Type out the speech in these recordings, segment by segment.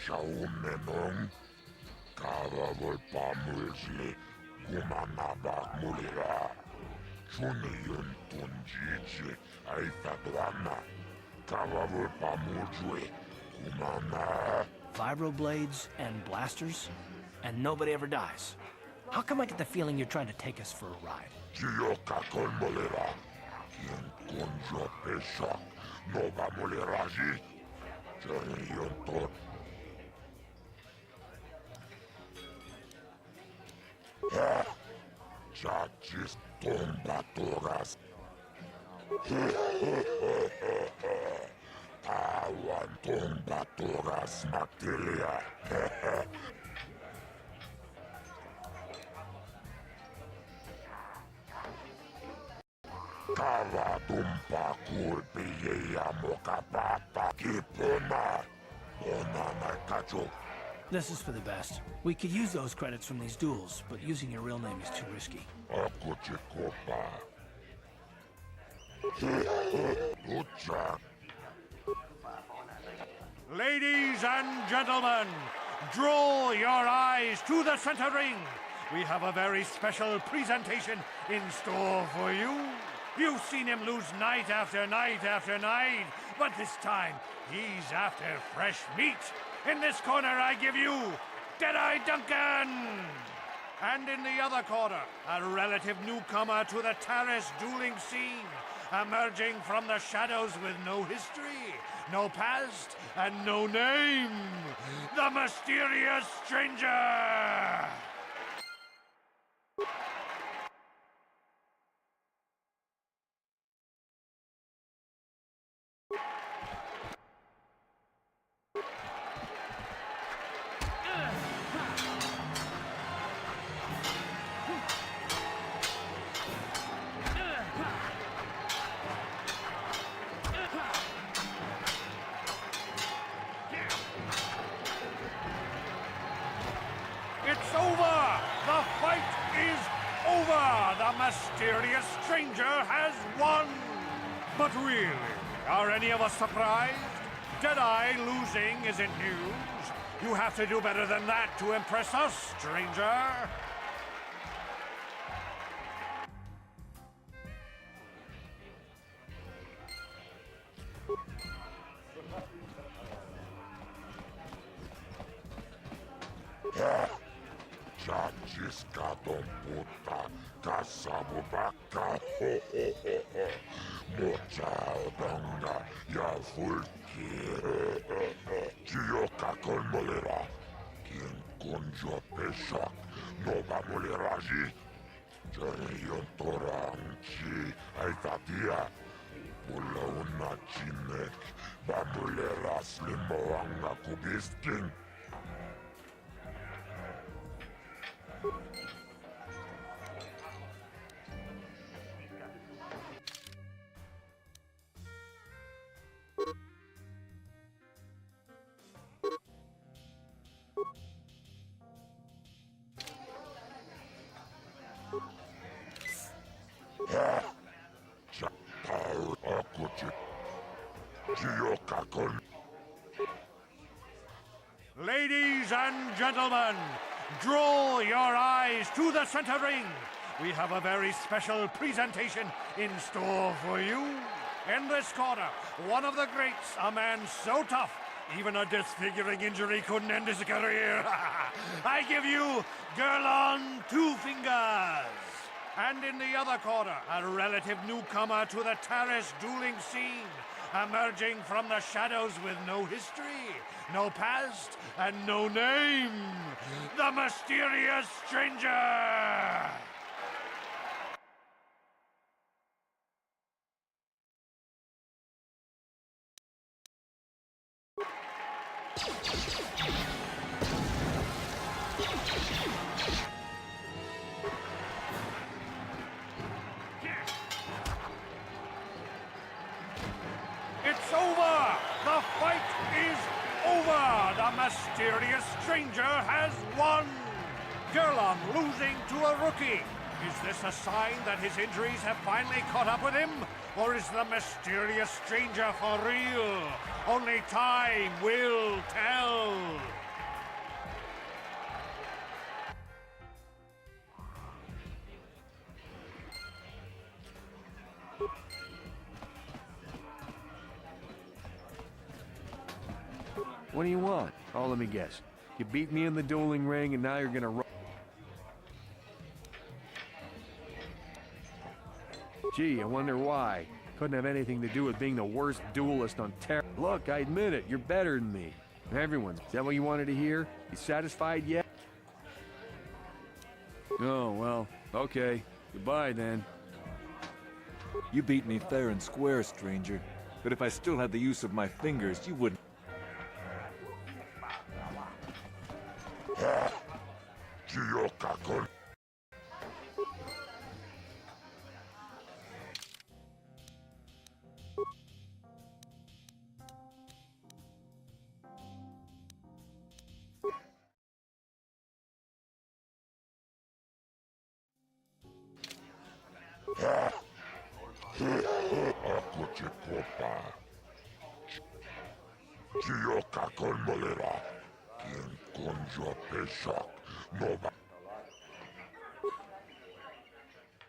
Shaunenong, Karavol Pamulsli, Gumanabak Mulira, Chuniyun Tunjichi, Aifadwana, Karavol Pamulsli, Gumana. Vibroblades and blasters, and nobody ever dies. How come I get the feeling you're trying to take us for a ride? Chiyoka Kolmolera, Kien Kunjo Peshak, Nova Moleraji, Chuniyun Tot. Chachis Tombatoras. Tawan Tombatoras Materia. Kava Tumpa Kulpiya Mokapata Kipuna. Onana Kacho. This is for the best. We could use those credits from these duels, but using your real name is too risky. Akuchikopa. Ucha. Ladies and gentlemen, draw your eyes to the center ring. We have a very special presentation in store for you. You've seen him lose night after night after night, but this time he's after fresh meat. In this corner, I give you Deadeye Duncan! And in the other corner, a relative newcomer to the Taris dueling scene, emerging from the shadows with no history, no past, and no name, the mysterious stranger! It's over! The fight is over! The mysterious stranger has won! But really, are any of us surprised? Deadeye losing isn't news. You have to do better than that to impress us, stranger. Chachisca don puta, Casabubaka, ho ho ho ho, Mocha donga, ya fulki, Chiyoka Kolmolera, Kien Kunjo Peshak, Nova Moleraji, Chariyon Toranchi, Aitatia, Pulauna Chinek, Bamulera Slimoanga Kubiskin. Ladies and gentlemen, draw your eyes to the center ring. We have a very special presentation in store for you. In this corner, one of the greats, a man so tough, even a disfiguring injury couldn't end his career. I give you Girl on Two Fingers. And in the other corner, a relative newcomer to the Taris dueling scene, emerging from the shadows with no history, no past, and no name, the mysterious stranger! It's over! The fight is over! The mysterious stranger has won! Gerlon losing to a rookie. Is this a sign that his injuries have finally caught up with him? Or is the mysterious stranger for real? Only time will tell. What do you want? Oh, let me guess. You beat me in the dueling ring, and now you're gonna run. Gee, I wonder why. Couldn't have anything to do with being the worst duelist on Taris. Look, I admit it, you're better than me. Everyone's. Is that what you wanted to hear? You satisfied yet? Oh, well, okay. Goodbye, then. You beat me fair and square, stranger. But if I still had the use of my fingers, you wouldn't. Giocacol. Ako ci kopa. Giocacol molera. Quien conjo peshak. Nova.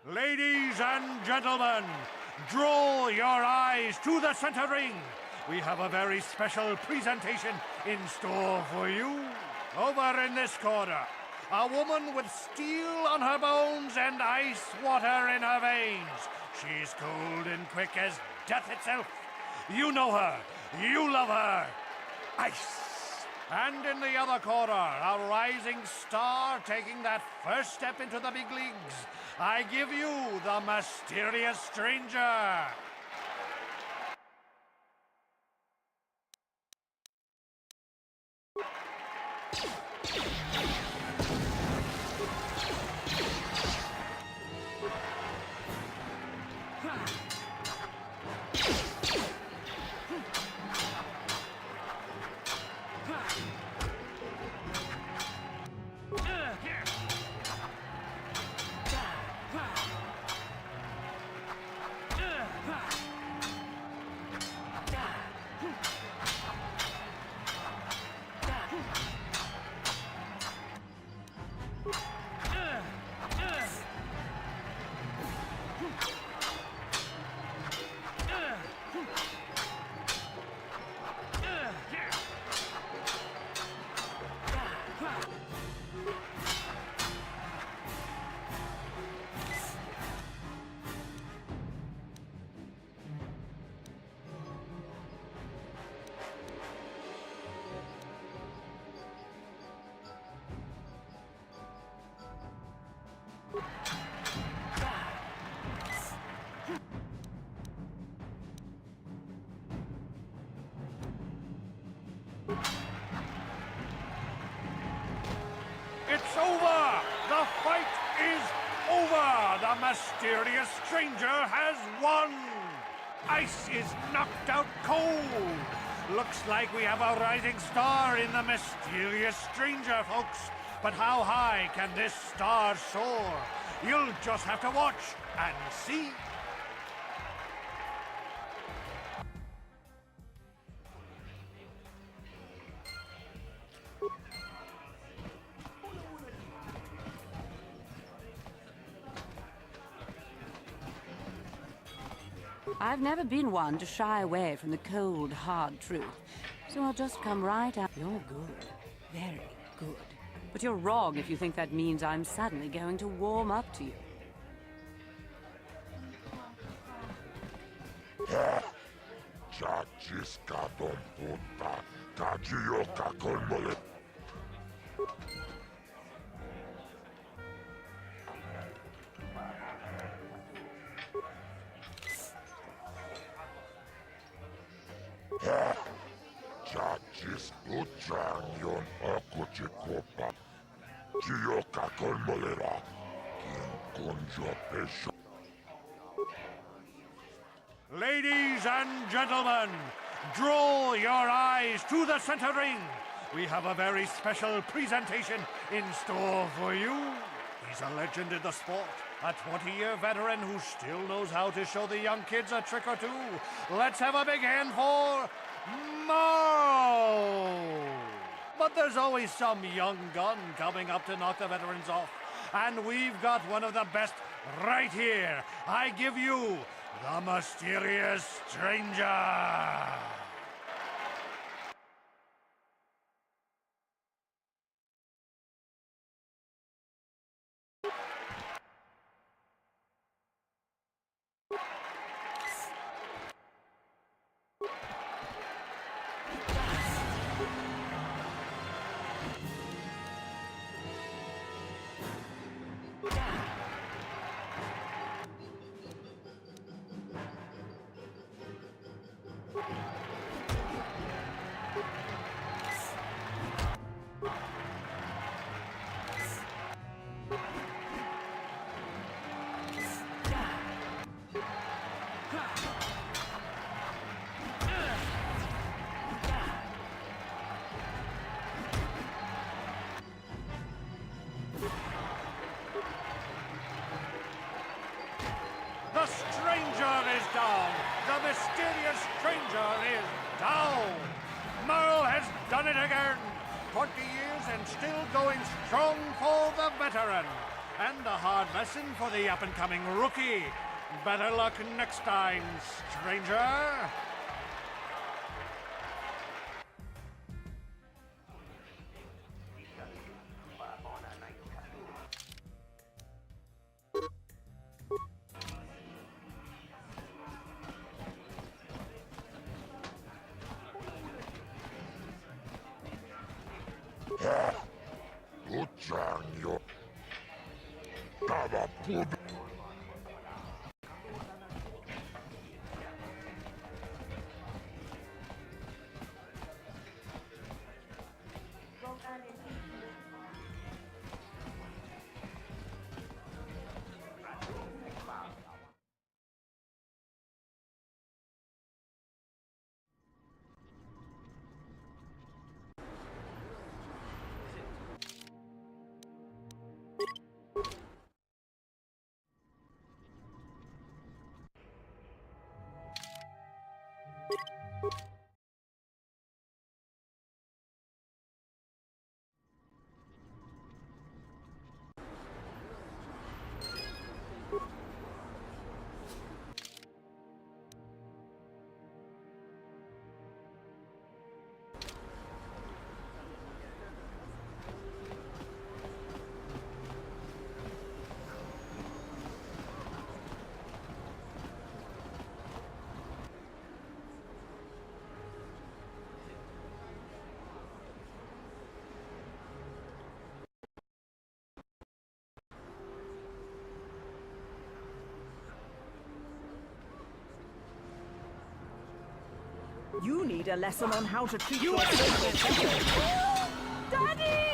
Ladies and gentlemen, draw your eyes to the center ring. We have a very special presentation in store for you. Over in this corner, a woman with steel on her bones and ice water in her veins. She's cold and quick as death itself. You know her. You love her. Ice. And in the other corner, a rising star taking that first step into the big leagues. I give you the mysterious stranger. It's over! The fight is over! The mysterious stranger has won! Ice is knocked out cold! Looks like we have a rising star in the mysterious stranger, folks. But how high can this star soar? You'll just have to watch and see. I've never been one to shy away from the cold, hard truth. So I'll just come right out. You're good. Very good. But you're wrong if you think that means I'm suddenly going to warm up to you. Chachiska don puta. Giocacol molera. Chachis uchanyon ako ci kopa. Giocacol molera. Quien conjo pesha. Ladies and gentlemen, draw your eyes to the center ring. We have a very special presentation in store for you. He's a legend in the sport, a 20-year veteran who still knows how to show the young kids a trick or two. Let's have a big hand for Mo! But there's always some young gun coming up to knock the veterans off. And we've got one of the best right here. I give you the mysterious stranger. returned. 20 years and still going strong for the veteran. And a hard lesson for the up-and-coming rookie. Better luck next time, stranger. Dojanyo. Tava pud. You need a lesson on how to treat your children. Daddy!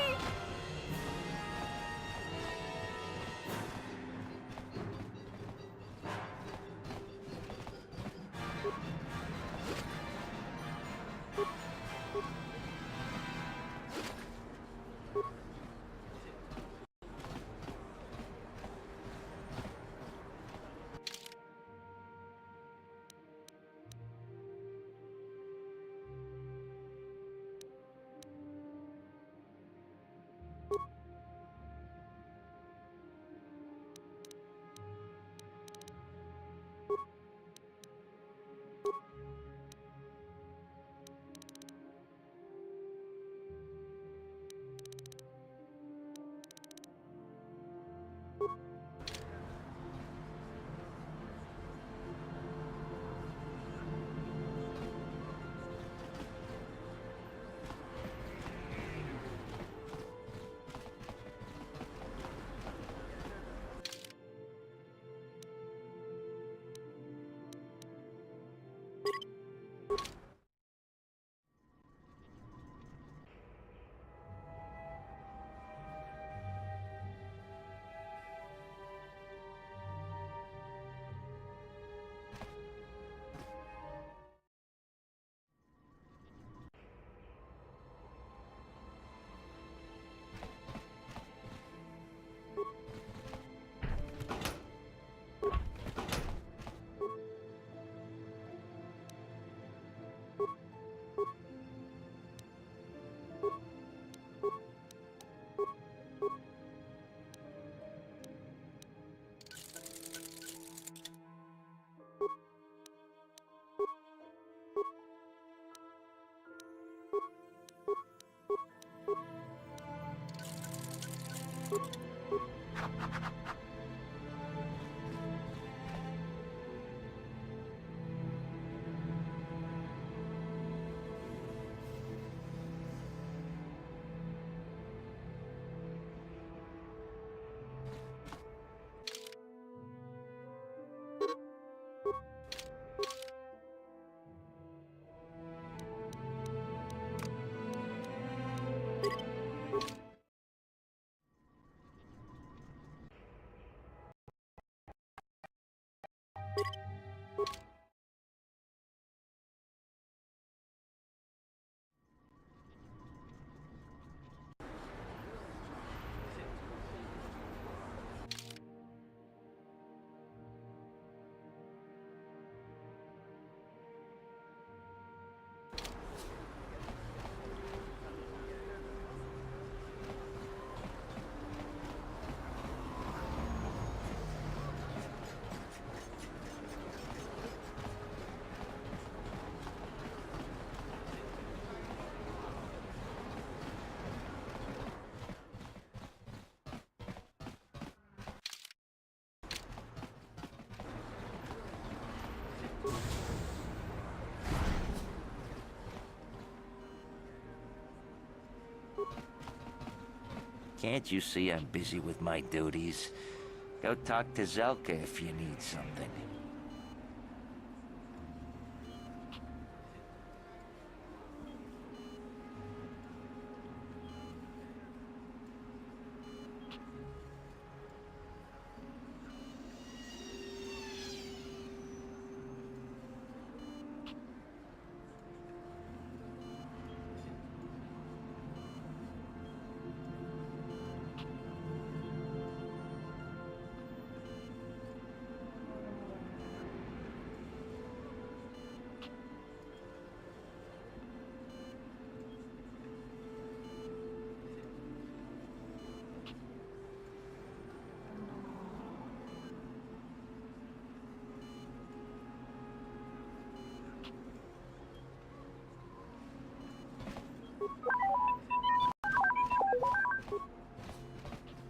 Can't you see I'm busy with my duties? Go talk to Zelka if you need something.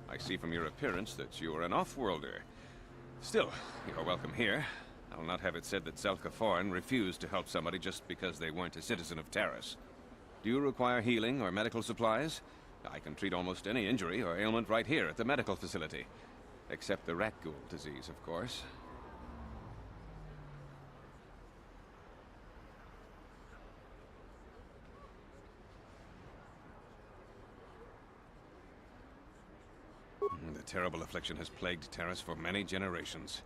I see from your appearance that you are an off-worlder. Still, you're welcome here. I'll not have it said that Zelka Foreign refused to help somebody just because they weren't a citizen of Taris. Do you require healing or medical supplies? I can treat almost any injury or ailment right here at the medical facility. Except the rat ghoul disease, of course. The terrible affliction has plagued Taris for many generations.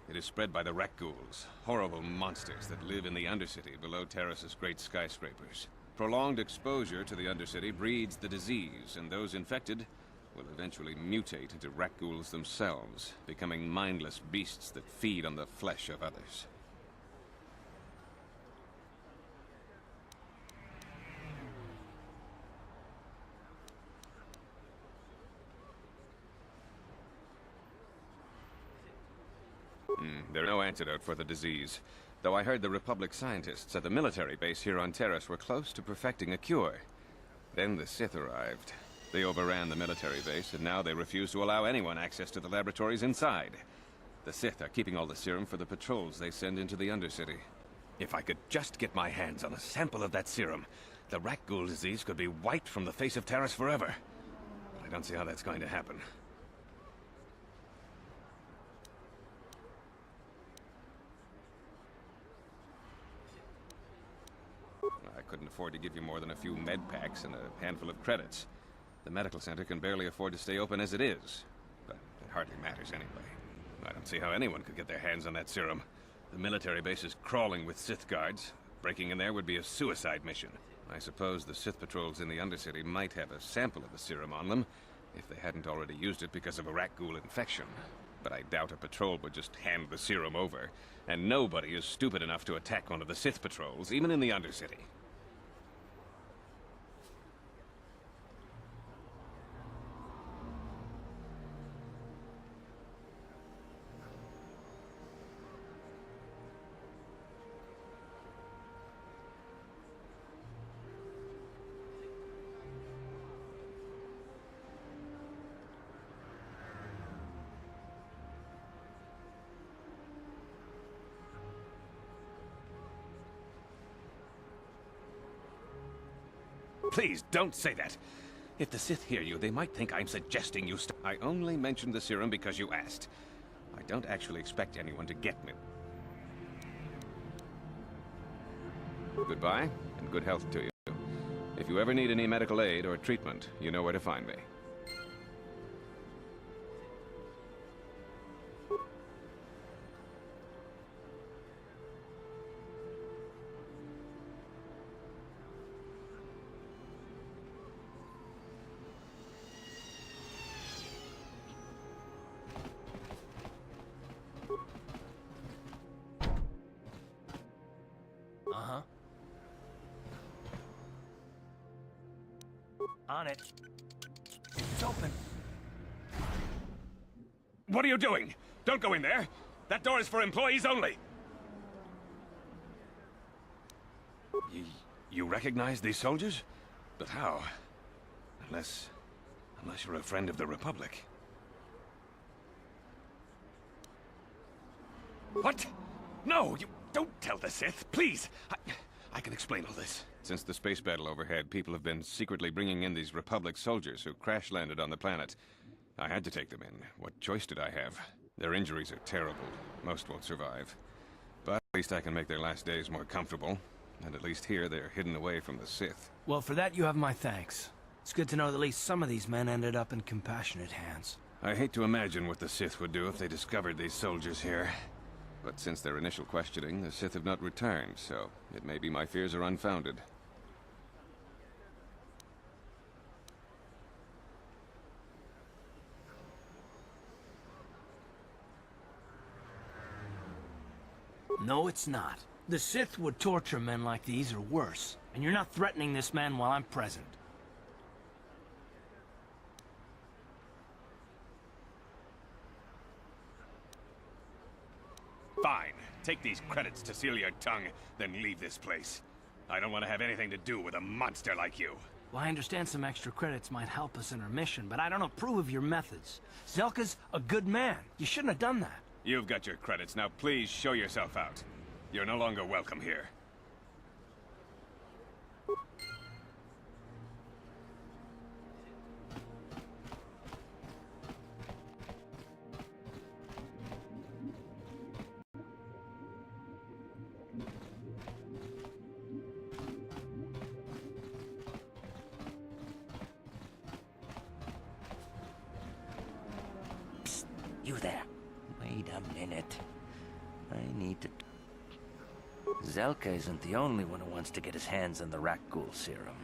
It is spread by the rat ghouls, horrible monsters that live in the Undercity below Taris's great skyscrapers. Prolonged exposure to the Undercity breeds the disease, and those infected will eventually mutate into rat ghouls themselves, becoming mindless beasts that feed on the flesh of others. There's no antidote for the disease, though I heard the Republic scientists at the military base here on Taris were close to perfecting a cure. Then the Sith arrived. They overran the military base, and now they refuse to allow anyone access to the laboratories inside. The Sith are keeping all the serum for the patrols they send into the Undercity. If I could just get my hands on a sample of that serum, the rat ghoul disease could be wiped from the face of Taris forever. But I don't see how that's going to happen. I couldn't afford to give you more than a few med packs and a handful of credits. The medical center can barely afford to stay open as it is. But it hardly matters anyway. I don't see how anyone could get their hands on that serum. The military base is crawling with Sith guards. Breaking in there would be a suicide mission. I suppose the Sith patrols in the Undercity might have a sample of the serum on them, if they hadn't already used it because of a rat ghoul infection. But I doubt a patrol would just hand the serum over. And nobody is stupid enough to attack one of the Sith patrols, even in the Undercity. Please, don't say that. If the Sith hear you, they might think I'm suggesting you I only mentioned the serum because you asked. I don't actually expect anyone to get me. Goodbye, and good health to you. If you ever need any medical aid or treatment, you know where to find me. Uh-huh. On it. It's open. What are you doing? Don't go in there! That door is for employees only! You recognize these soldiers? But how? Unless you're a friend of the Republic. What? No, you don't tell the Sith, please! I can explain all this. Since the space battle overhead, people have been secretly bringing in these Republic soldiers who crash-landed on the planet. I had to take them in. What choice did I have? Their injuries are terrible. Most won't survive. But at least I can make their last days more comfortable. And at least here, they're hidden away from the Sith. Well, for that you have my thanks. It's good to know that at least some of these men ended up in compassionate hands. I hate to imagine what the Sith would do if they discovered these soldiers here. But since their initial questioning, the Sith have not returned, so it may be my fears are unfounded. No, it's not. The Sith would torture men like these or worse, and you're not threatening this man while I'm present. Fine. Take these credits to seal your tongue, then leave this place. I don't want to have anything to do with a monster like you. Well, I understand some extra credits might help us in our mission, but I don't approve of your methods. Zelka's a good man. You shouldn't have done that. You've got your credits. Now please show yourself out. You're no longer welcome here. Psst, you there. Wait a minute. I need to... Zelka isn't the only one who wants to get his hands on the Rakghoul serum.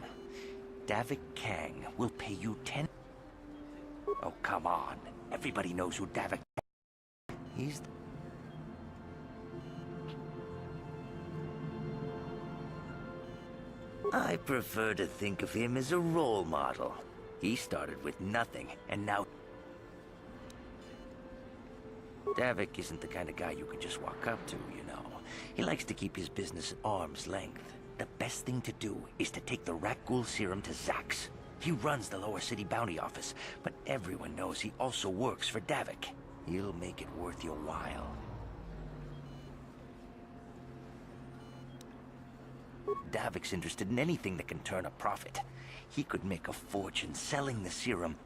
Davik Kang will pay you 10... Oh, come on. Everybody knows who Davik... He's... I prefer to think of him as a role model. He started with nothing, and now... Davik isn't the kind of guy you can just walk up to, you know. He likes to keep his business at arm's length. The best thing to do is to take the Rakghoul serum to Zax. He runs the Lower City Bounty Office, but everyone knows he also works for Davik. He'll make it worth your while. Davik's interested in anything that can turn a profit. He could make a fortune selling the serum.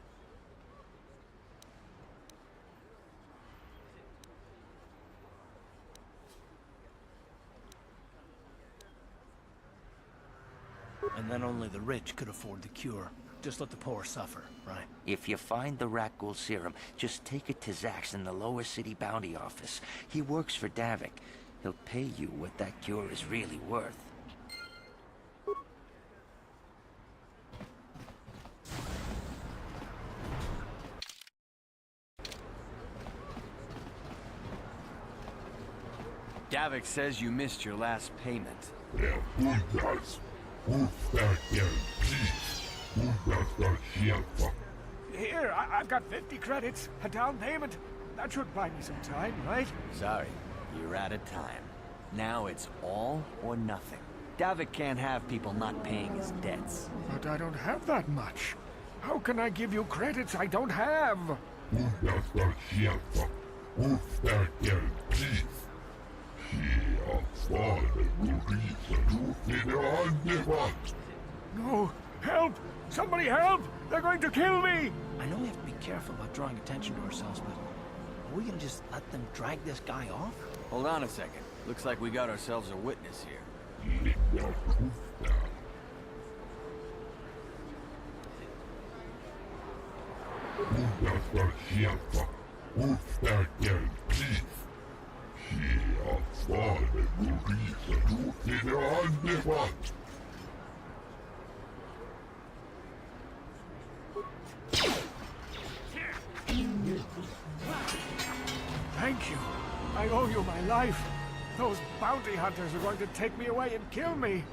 And then only the rich could afford the cure. Just let the poor suffer, right? If you find the Rakghoul serum, just take it to Zax in the Lower City Bounty Office. He works for Davik. He'll pay you what that cure is really worth. Davik says you missed your last payment. Here, I've got 50 credits, a down payment. That should buy me some time, right? Sorry, you're out of time. Now it's all or nothing. Davik can't have people not paying his debts. But I don't have that much. How can I give you credits I don't have? No! Help! Somebody help! They're going to kill me! I know we have to be careful about drawing attention to ourselves, but are we gonna just let them drag this guy off? Hold on a second. Looks like we got ourselves a witness here. Thank you. I owe you my life. Those bounty hunters are going to take me away and kill me.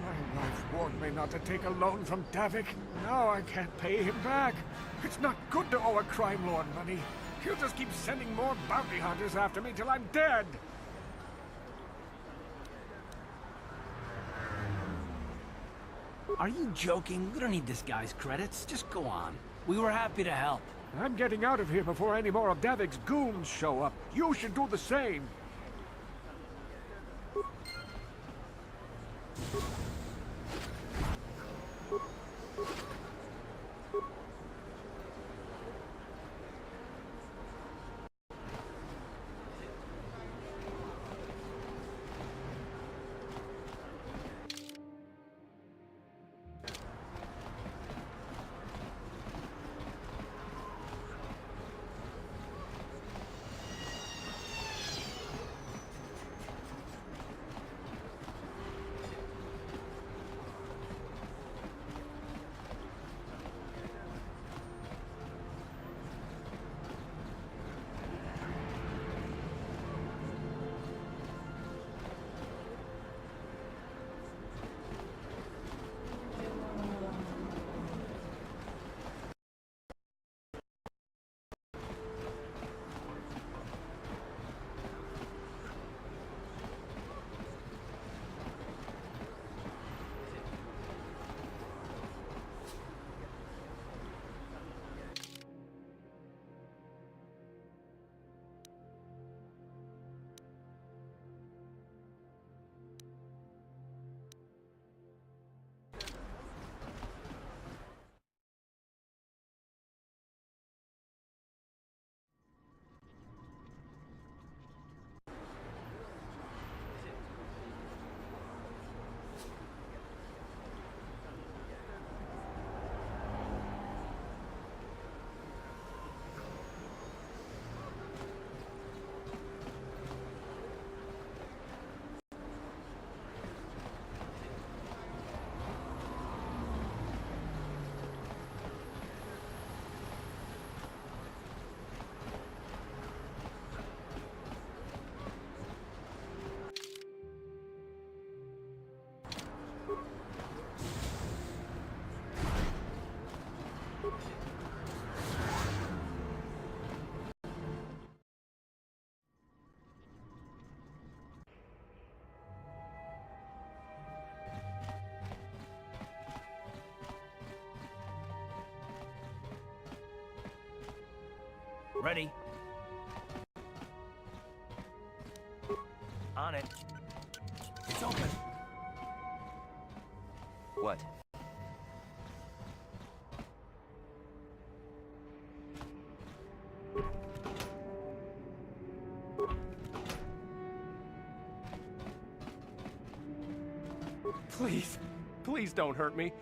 My wife warned me not to take a loan from Davik. Now I can't pay him back. It's not good to owe a crime lord money. He'll just keep sending more bounty hunters after me till I'm dead. Are you joking? We don't need this guy's credits. Just go on. We were happy to help. I'm getting out of here before any more of Davik's goons show up. You should do the same. Ready? On it. It's open. What? Please, please don't hurt me.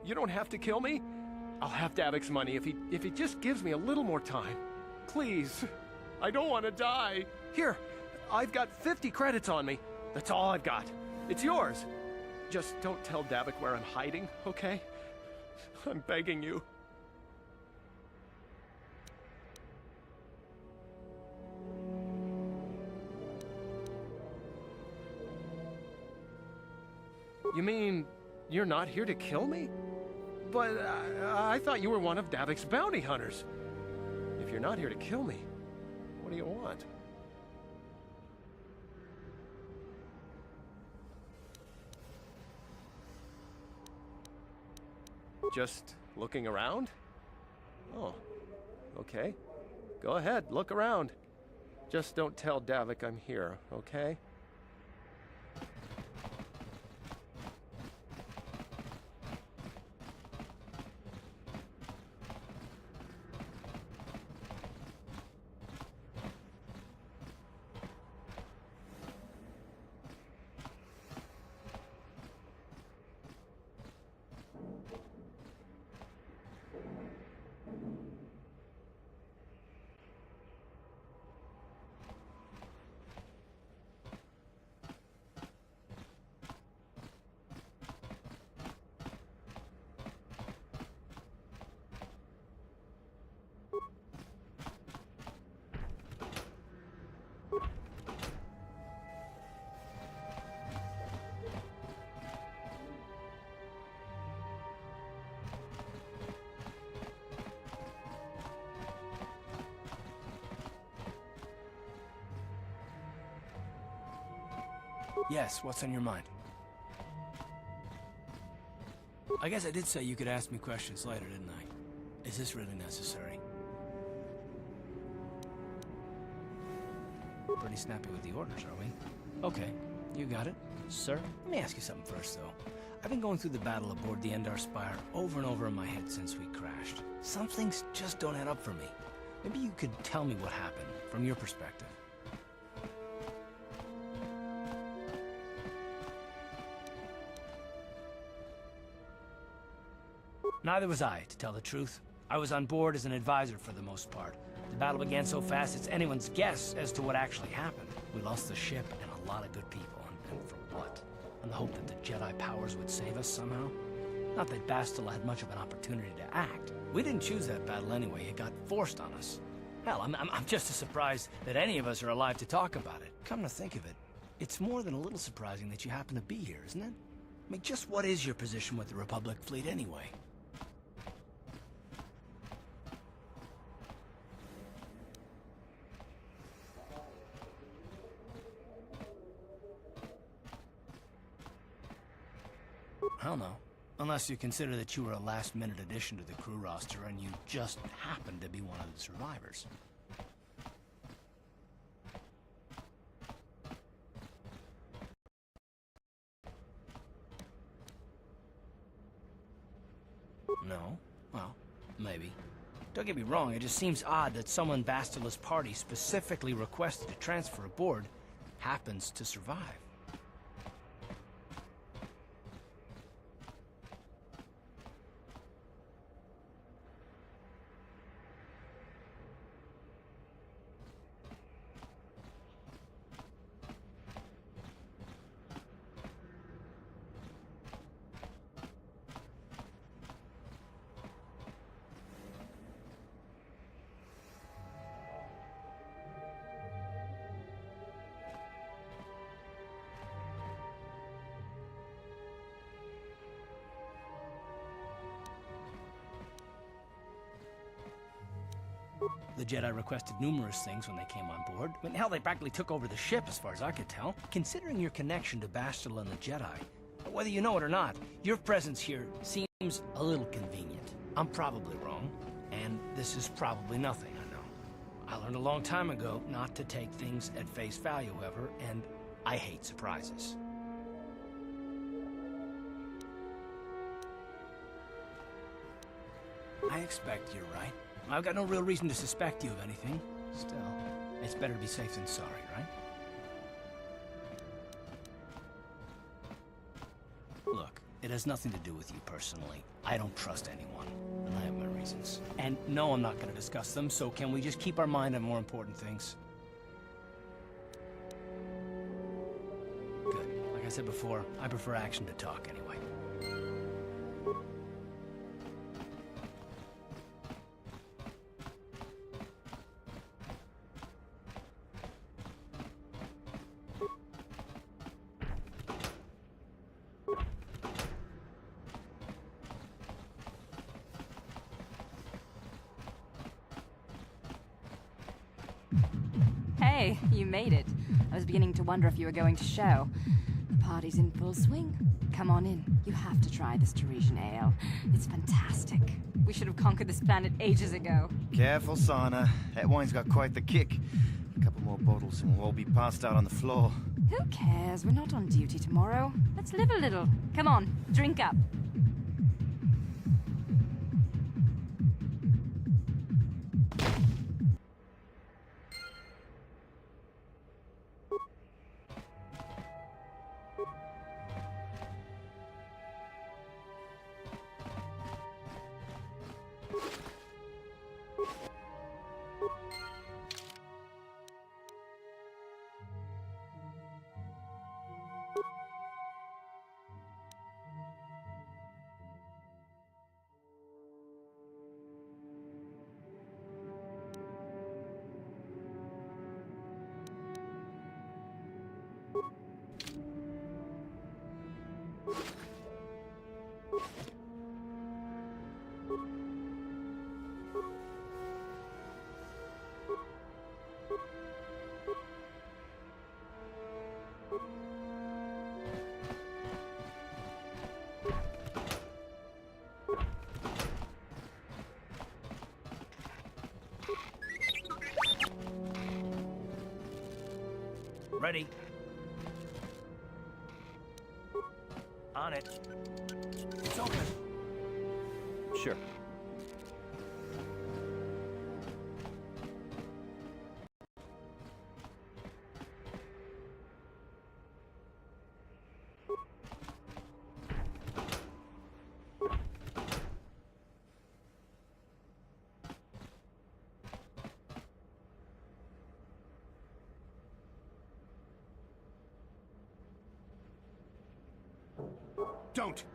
You don't have to kill me. I'll have Davik's money if he just gives me a little more time. Please, I don't want to die. Here, I've got 50 credits on me. That's all I've got. It's yours. Just don't tell Davik where I'm hiding, okay? I'm begging you. You mean you're not here to kill me? But I thought you were one of Davik's bounty hunters. If you're not here to kill me, what do you want? Just looking around? Oh, okay. Go ahead, look around. Just don't tell Davik I'm here, okay? Yes, what's on your mind? I guess I did say you could ask me questions later, didn't I? Is this really necessary? Pretty snappy with the orders, are we? Okay, you got it. Sir, let me ask you something first, though. I've been going through the battle aboard the Endar Spire over and over in my head since we crashed. Some things just don't add up for me. Maybe you could tell me what happened, from your perspective. Neither was I, to tell the truth. I was on board as an advisor for the most part. The battle began so fast it's anyone's guess as to what actually happened. We lost the ship and a lot of good people, and for what? On the hope that the Jedi powers would save us somehow? Not that Bastila had much of an opportunity to act. We didn't choose that battle anyway, it got forced on us. Hell, I'm just as surprised that any of us are alive to talk about it. Come to think of it, it's more than a little surprising that you happen to be here, isn't it? I mean, just what is your position with the Republic fleet anyway? I don't know. Unless you consider that you were a last-minute addition to the crew roster and you just happened to be one of the survivors. No? Well, maybe. Don't get me wrong, it just seems odd that someone Bastila's party specifically requested to transfer aboard happens to survive. The Jedi requested numerous things when they came on board. I mean, hell, they practically took over the ship, as far as I could tell. Considering your connection to Bastila and the Jedi, whether you know it or not, your presence here seems a little convenient. I'm probably wrong, and this is probably nothing, I know. I learned a long time ago not to take things at face value, however, and I hate surprises. I expect you're right. I've got no real reason to suspect you of anything. Still, it's better to be safe than sorry, right? Look, it has nothing to do with you personally. I don't trust anyone, and I have my reasons. And no, I'm not going to discuss them, so can we just keep our mind on more important things? Good. Like I said before, I prefer action to talk anyway. Hey, you made it. I was beginning to wonder if you were going to show. The party's in full swing. Come on in. You have to try this Tarisian ale. It's fantastic. We should have conquered this planet ages ago. Careful, Sana. That wine's got quite the kick. A couple more bottles and we'll all be passed out on the floor. Who cares? We're not on duty tomorrow. Let's live a little. Come on, drink up. Ready. On it. It's open. Sure.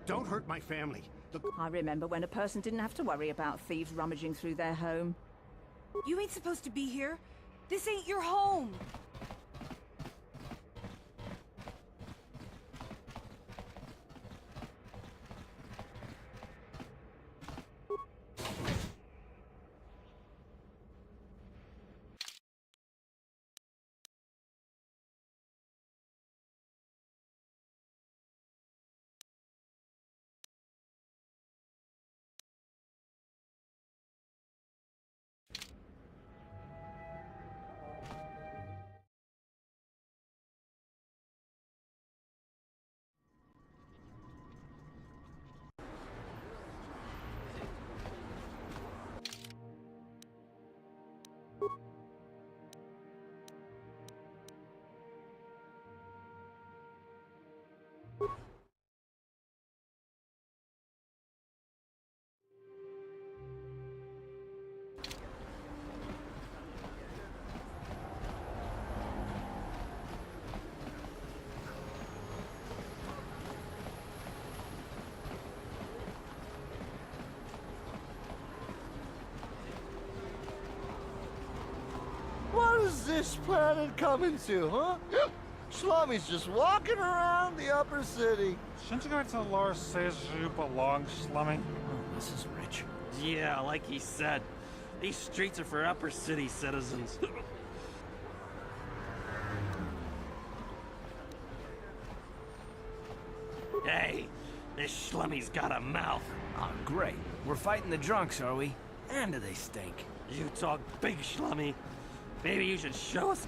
Don't hurt my family. Look, I remember when a person didn't have to worry about thieves rummaging through their home. You ain't supposed to be here. This ain't your home. What is this planet coming to, huh? Shlomi's just walking around the upper city. Shouldn't you go to Lars says you belong, Slummy? Oh, this is rich. Yeah, like he said. These streets are for upper city citizens. Hey, this schlummy's got a mouth. Oh, great. We're fighting the drunks, are we? And do they stink? You talk big, Schlummy. Maybe you should show us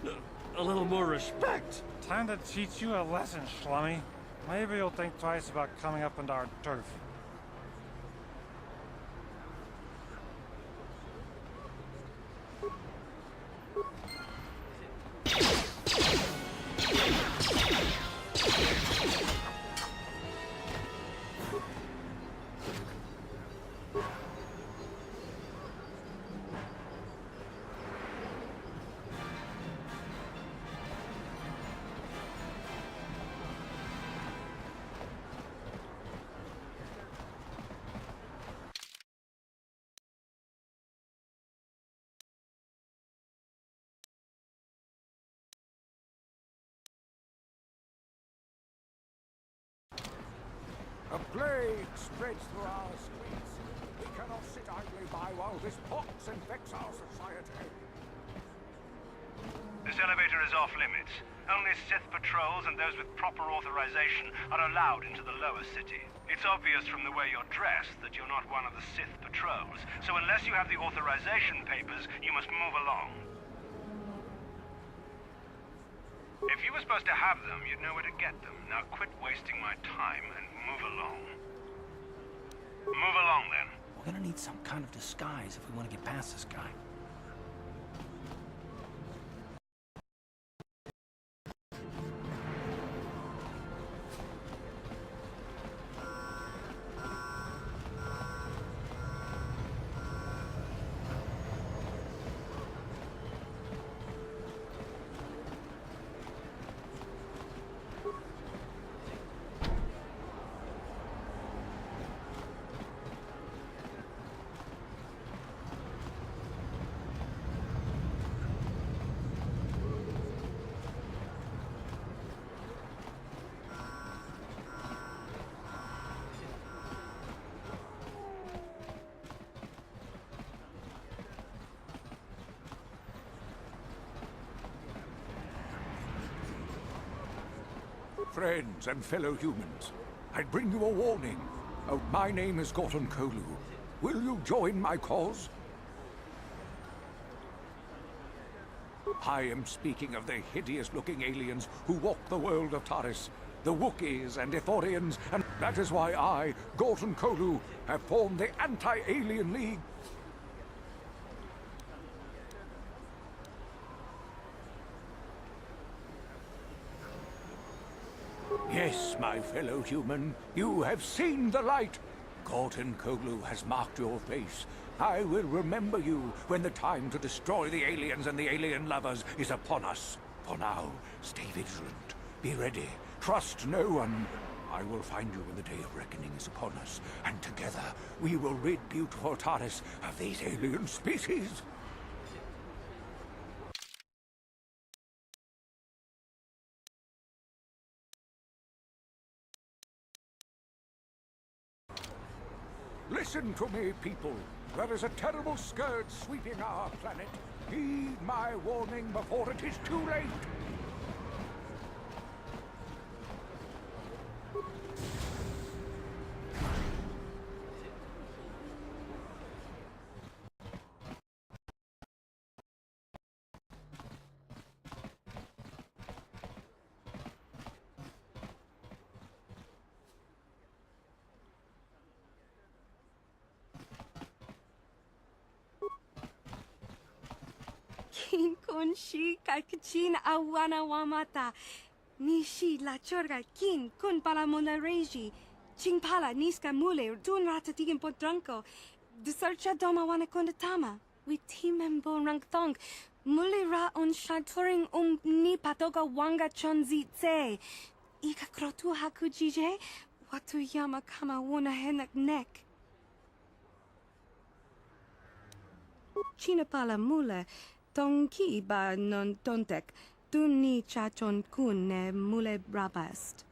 a little more respect. Time to teach you a lesson, Schlummy. Maybe you'll think twice about coming up into our turf. A plague spreads through our streets. We cannot sit idly by while this pox infects our society. This elevator is off limits. Only Sith patrols and those with proper authorization are allowed into the lower city. It's obvious from the way you're dressed that you're not one of the Sith patrols, so unless you have the authorization papers, you must move along. If you were supposed to have them, you'd know where to get them. Now quit wasting my time and move along. Move along, then. We're gonna need some kind of disguise if we want to get past this guy. Friends and fellow humans, I bring you a warning. My name is Gorton Kolu. Will you join my cause? I am speaking of the hideous-looking aliens who walk the world of Taris, the Wookiees and Ithorians, and that is why I, Gorton Kolu, have formed the Anti-Alien League. Yes, my fellow human, you have seen the light. Gorton Kolu has marked your face. I will remember you when the time to destroy the aliens and the alien lovers is upon us. For now, stay vigilant. Be ready. Trust no one. I will find you when the day of reckoning is upon us, and together we will rid beautiful Taris of these alien species. Listen to me, people. There is a terrible scourge sweeping our planet. Heed my warning before it is too late. Kin kun shi kakchin awana wamata. Nishi la chorga kin kun pala monareji. Ching pala niska mule dun rata tigin potranko. De searcha doma wana kondatama. We timembo rangthong. Mule ra on shaturing ni patoga wanga chonzi tse. Ika krotu hakujije. Watu yama kama wona henak nek. China pala mule. Tonki ba non tontek, tu ni chachon kun ne mule brabast.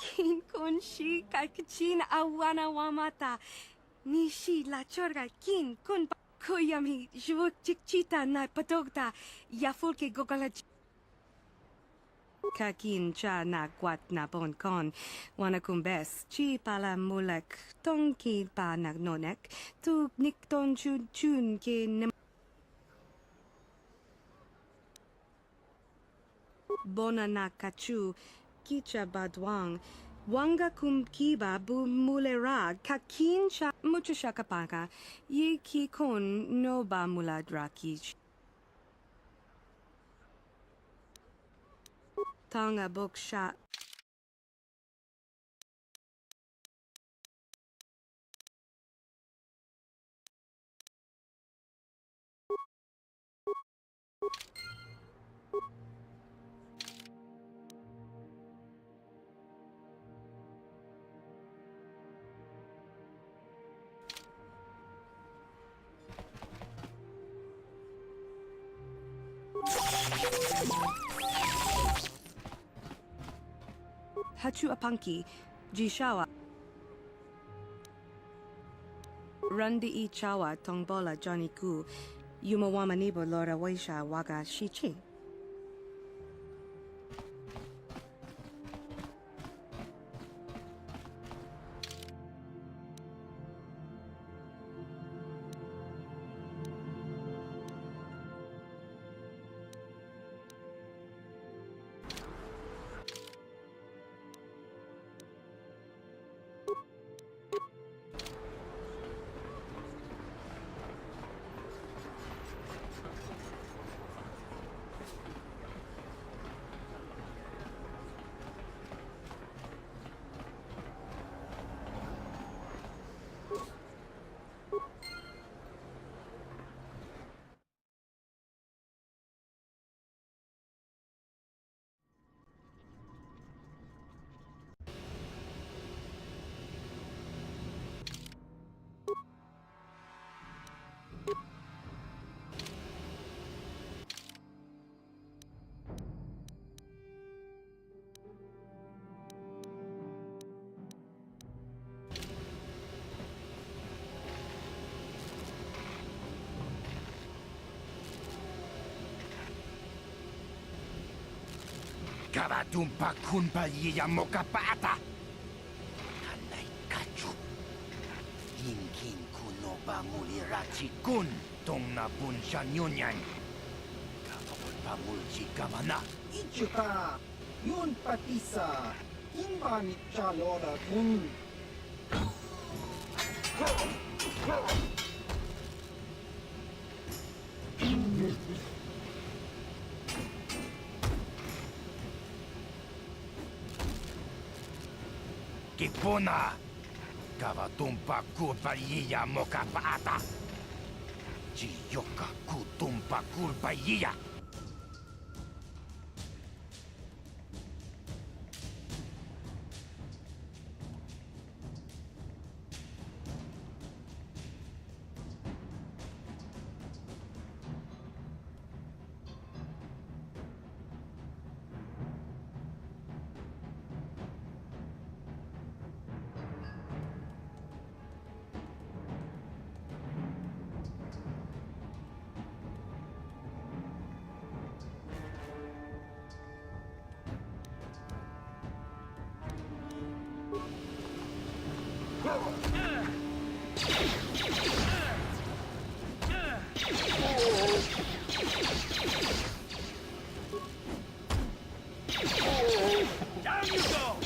kin kun shi kai kachin awana wamata. Nishi la chorga kin kun kuyami jvuk chikchita na patogta. Yafulke gogala Kakin cha na kwat na bon kon. Wana kumbes chi pala mulek tonki pa nagnonek. Tu nikton chun chun ke Bona na kachu, kicha badwang, wanga kumkiba bu mulera, kakin cha muchashakapaka, ye ki kon no ba muladraki. Tonga boksha. Hachu apanki, jishawa. Rundi I chawa tongbola Johnny Ku, Yumawama nibo Lora Waisha waga shichi. Kavatumpa kunpa yiya mokapata. Kanay kachu. Yin kunoba mulirachi kun. Tong na bunsha nyunyan. Kavapulpa mulchi kamana. Ichuka, yun patisa. Imba ni chalora kun. Kipuna! Kavatumpa kulpa yiya mokapata! Chiyoka kutumpa kulpa yiya! Down you go!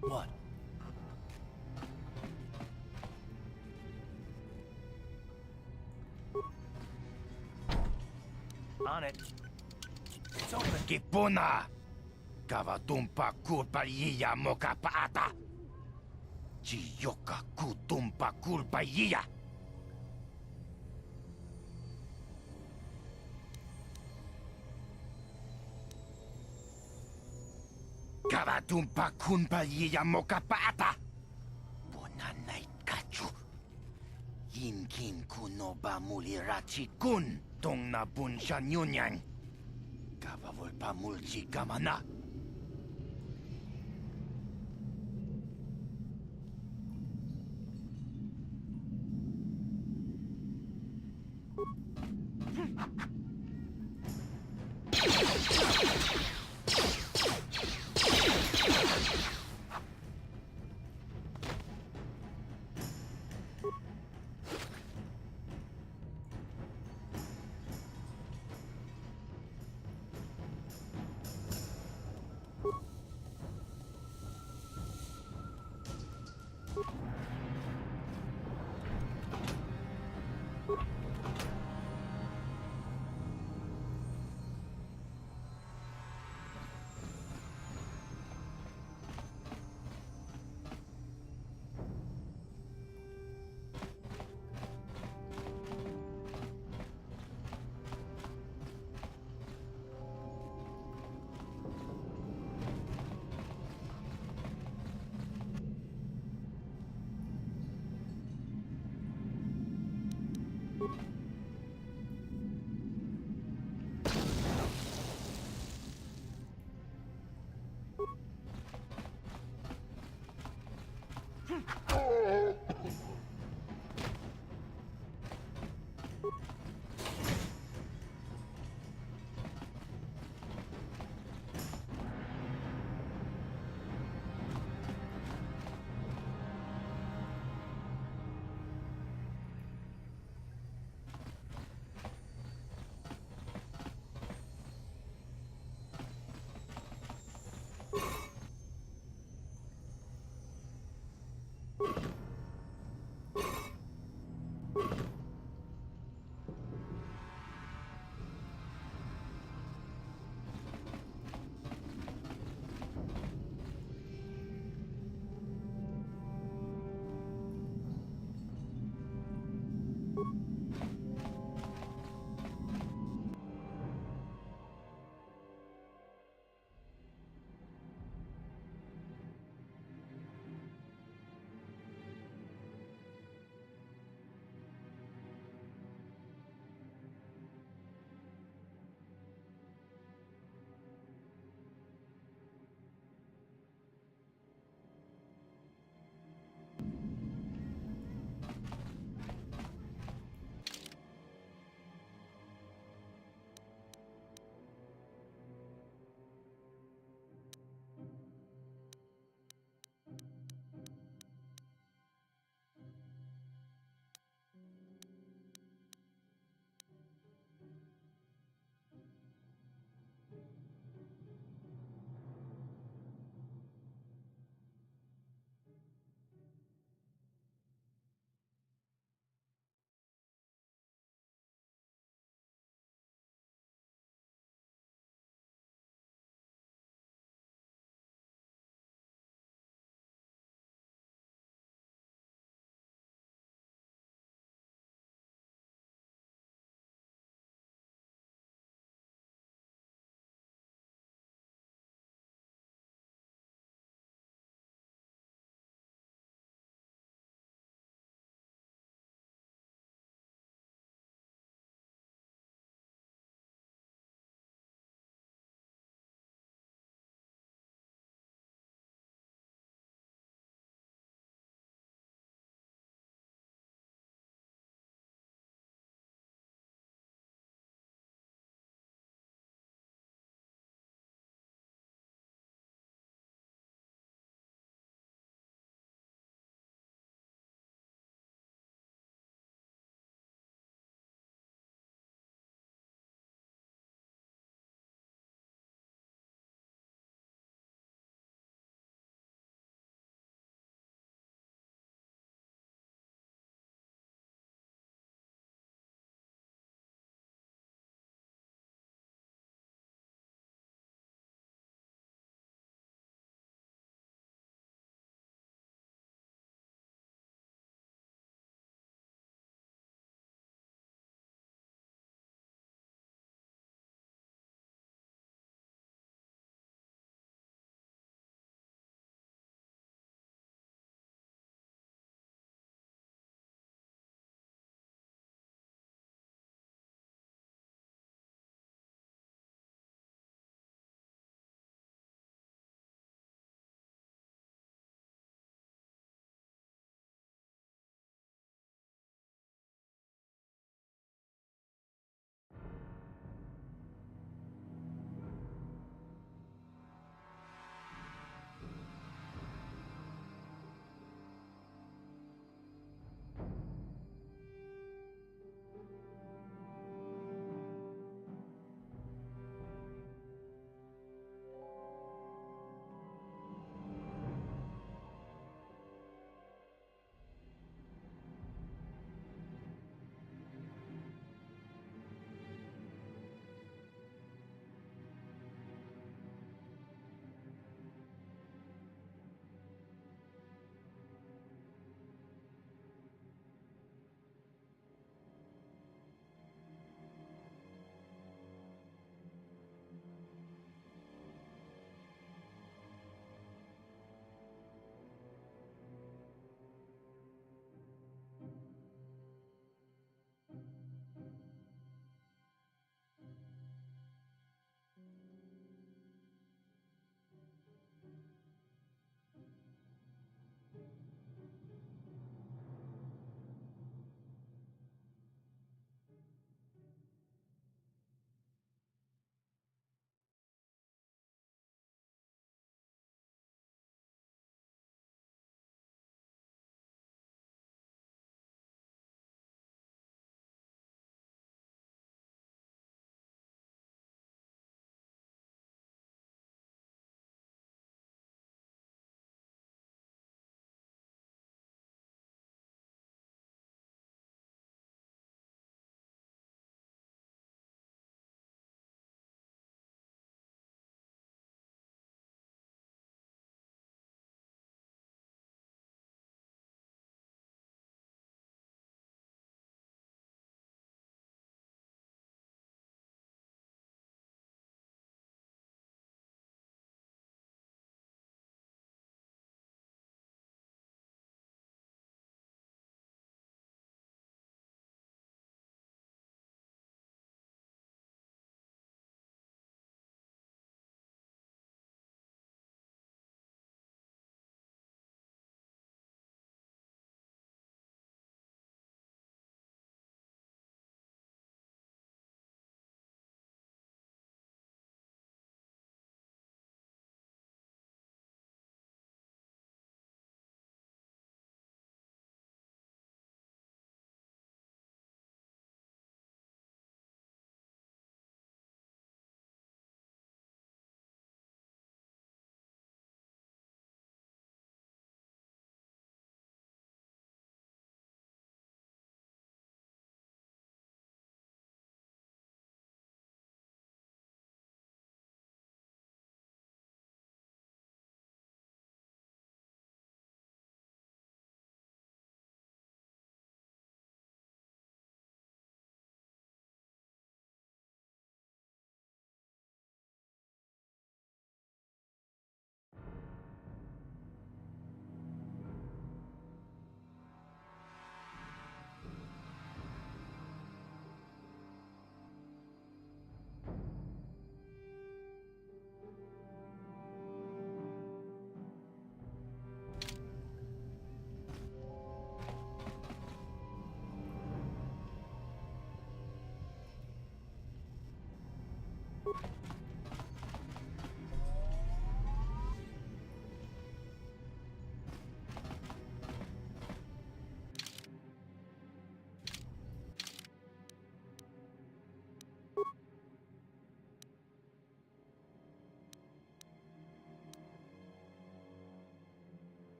What? On it. It's open. Kipuna! Kavatumpa kulpallia mokapaata! Chiyoka kutumpa kulpallia! Kavatumpa kunpallia mokapaata! Bonanait kachu! Yinkin kunoba mulirachi kun! Tong na bunsha nyunyang! Kavavulpa mulchi kamana!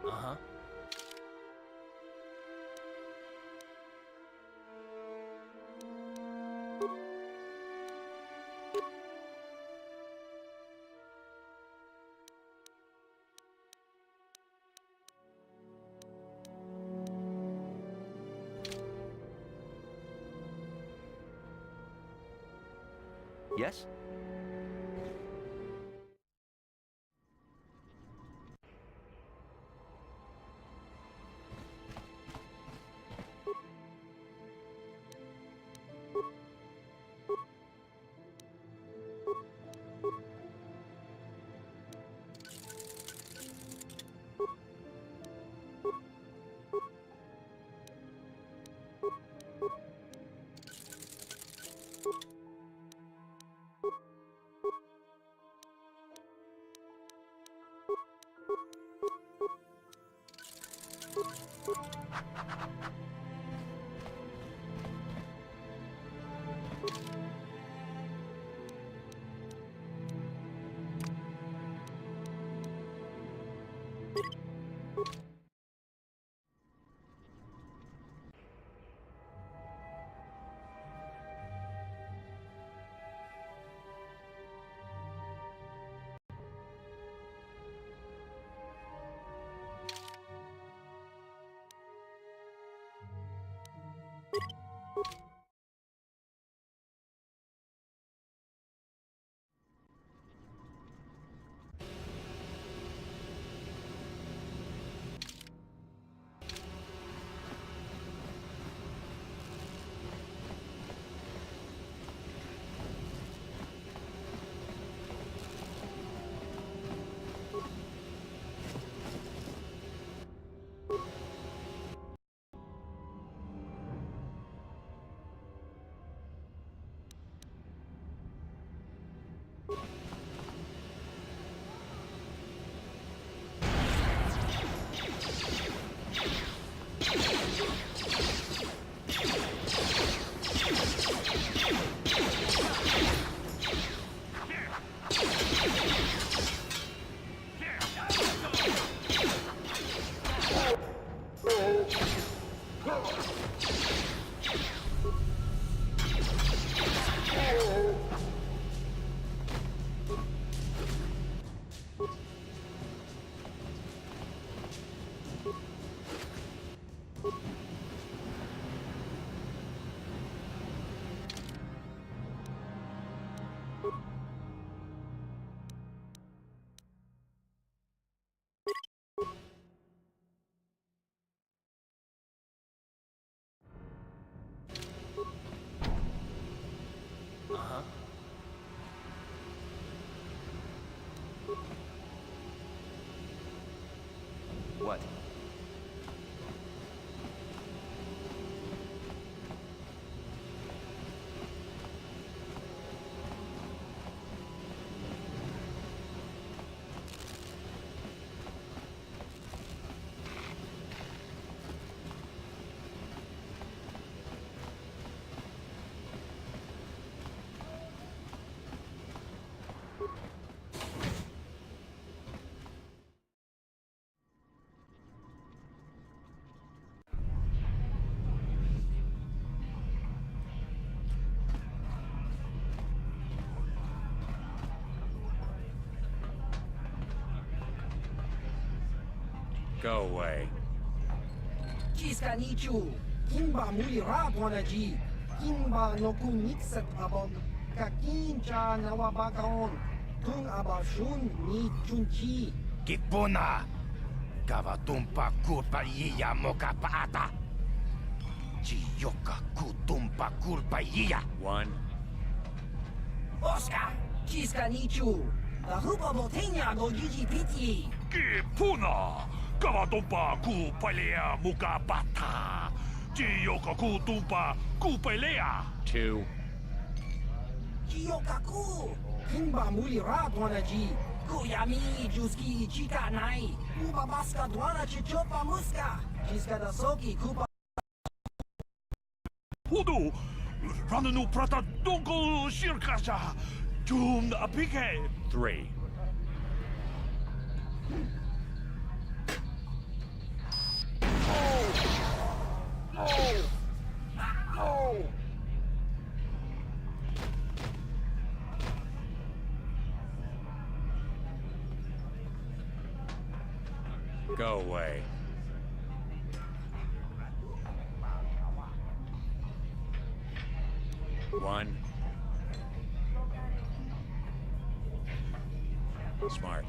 Uh-huh. Yes? What? Go away. Kiskanichu, Kimba Mulira Bonaji, Kimba Nokumixat Abog, Kakincha Nawabagaon, Tung Abashun Ni Chunchi. Kipuna! Kavatumpa kulpa yiya mokapaata! Chiyoka kutumpa kulpa yiya! One. Oscar, Kiskanichu, the Hupa Botenia go GGPT. Kipuna! Kavatumpa kupalea mukapata! Chiyoka kutumpa kupalea! Two. Chiyokaku, Kimba Mulira Bonaji, Kuyami Juski Chika Nai, Uba Baska Dwana Chichopa Muska, Chiska da Soki Kupa. Pudu! Rananu prata donko shirkasha! Jum apike! Three. Go away. One. Smart.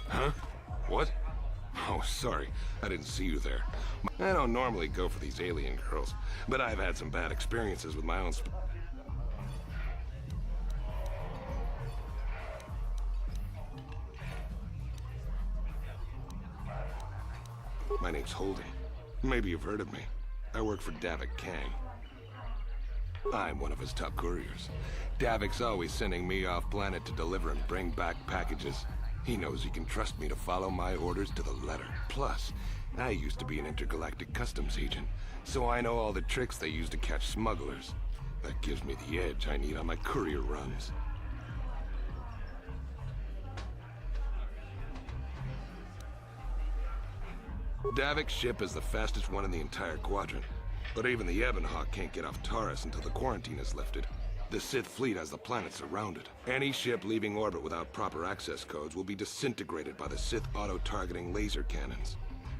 Huh? What? Oh, sorry. I didn't see you there. I don't normally go for these alien girls, but I've had some bad experiences with my own My name's Holden. Maybe you've heard of me. I work for Davik Kang. I'm one of his top couriers. Davik's always sending me off planet to deliver and bring back packages. He knows he can trust me to follow my orders to the letter. Plus, I used to be an intergalactic customs agent, so I know all the tricks they use to catch smugglers. That gives me the edge I need on my courier runs. Davik's ship is the fastest one in the entire quadrant. But even the Ebonhawk can't get off Taris until the quarantine is lifted. The Sith fleet has the planet surrounded. Any ship leaving orbit without proper access codes will be disintegrated by the Sith auto-targeting laser cannons.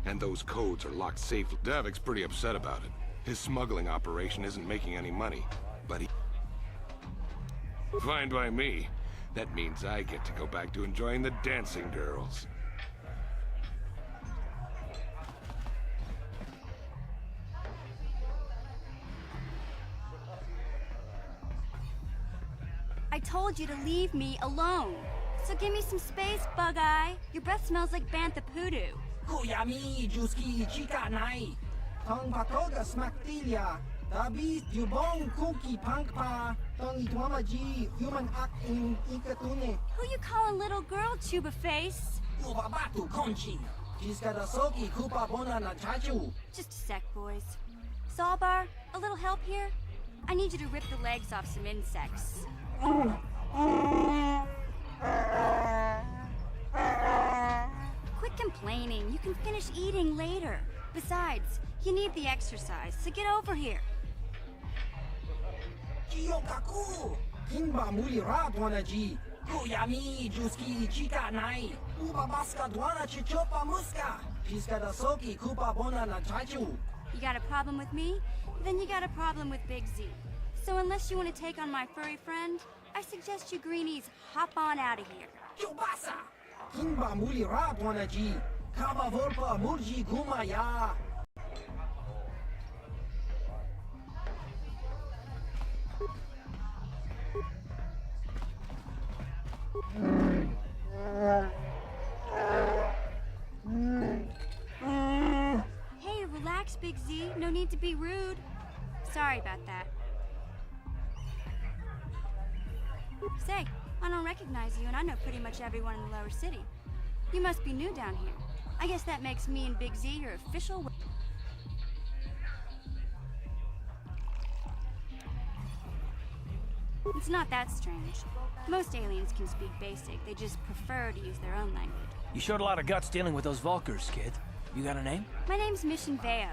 And those codes are locked safely. Davik's pretty upset about it. His smuggling operation isn't making any money, but he... Fine by me. That means I get to go back to enjoying the dancing girls. I told you to leave me alone. So give me some space, Bug-Eye. Your breath smells like Bantha Poodoo. Kuyami Juski Chika Nai, Tong Patoga Smaktilia, Dabi Yubong Kuki Pankpa, Tong Itwamaji, Human Act in Ikatune. Who you calling little girl, Chuba Face? Ubabatu Conchi, Piskadasoki kupa bona na chachu. Just a sec, boys. Zalbar, a little help here? I need you to rip the legs off some insects. Quit complaining. You can finish eating later. Besides, you need the exercise, so get over here. Jiyokaku! Kinba muli ra dwana ji. Kuyami juski chika nai. Uba baska dwana chichopa muska. Piskadasoki kupa bona na chachu. You got a problem with me? Then you got a problem with Big Z. So unless you want to take on my furry friend, I suggest you greenies hop on out of here. Yobasa! Kinba muli ra dwana ji. Kaba volpa murji gumaya. Hey, relax, Big Z. No need to be rude. Sorry about that. Say, I don't recognize you, and I know pretty much everyone in the lower city. You must be new down here. I guess that makes me and Big Z your official... It's not that strange. Most aliens can speak basic. They just prefer to use their own language. You showed a lot of guts dealing with those Vulkars, kid. You got a name? My name's Mission Veo,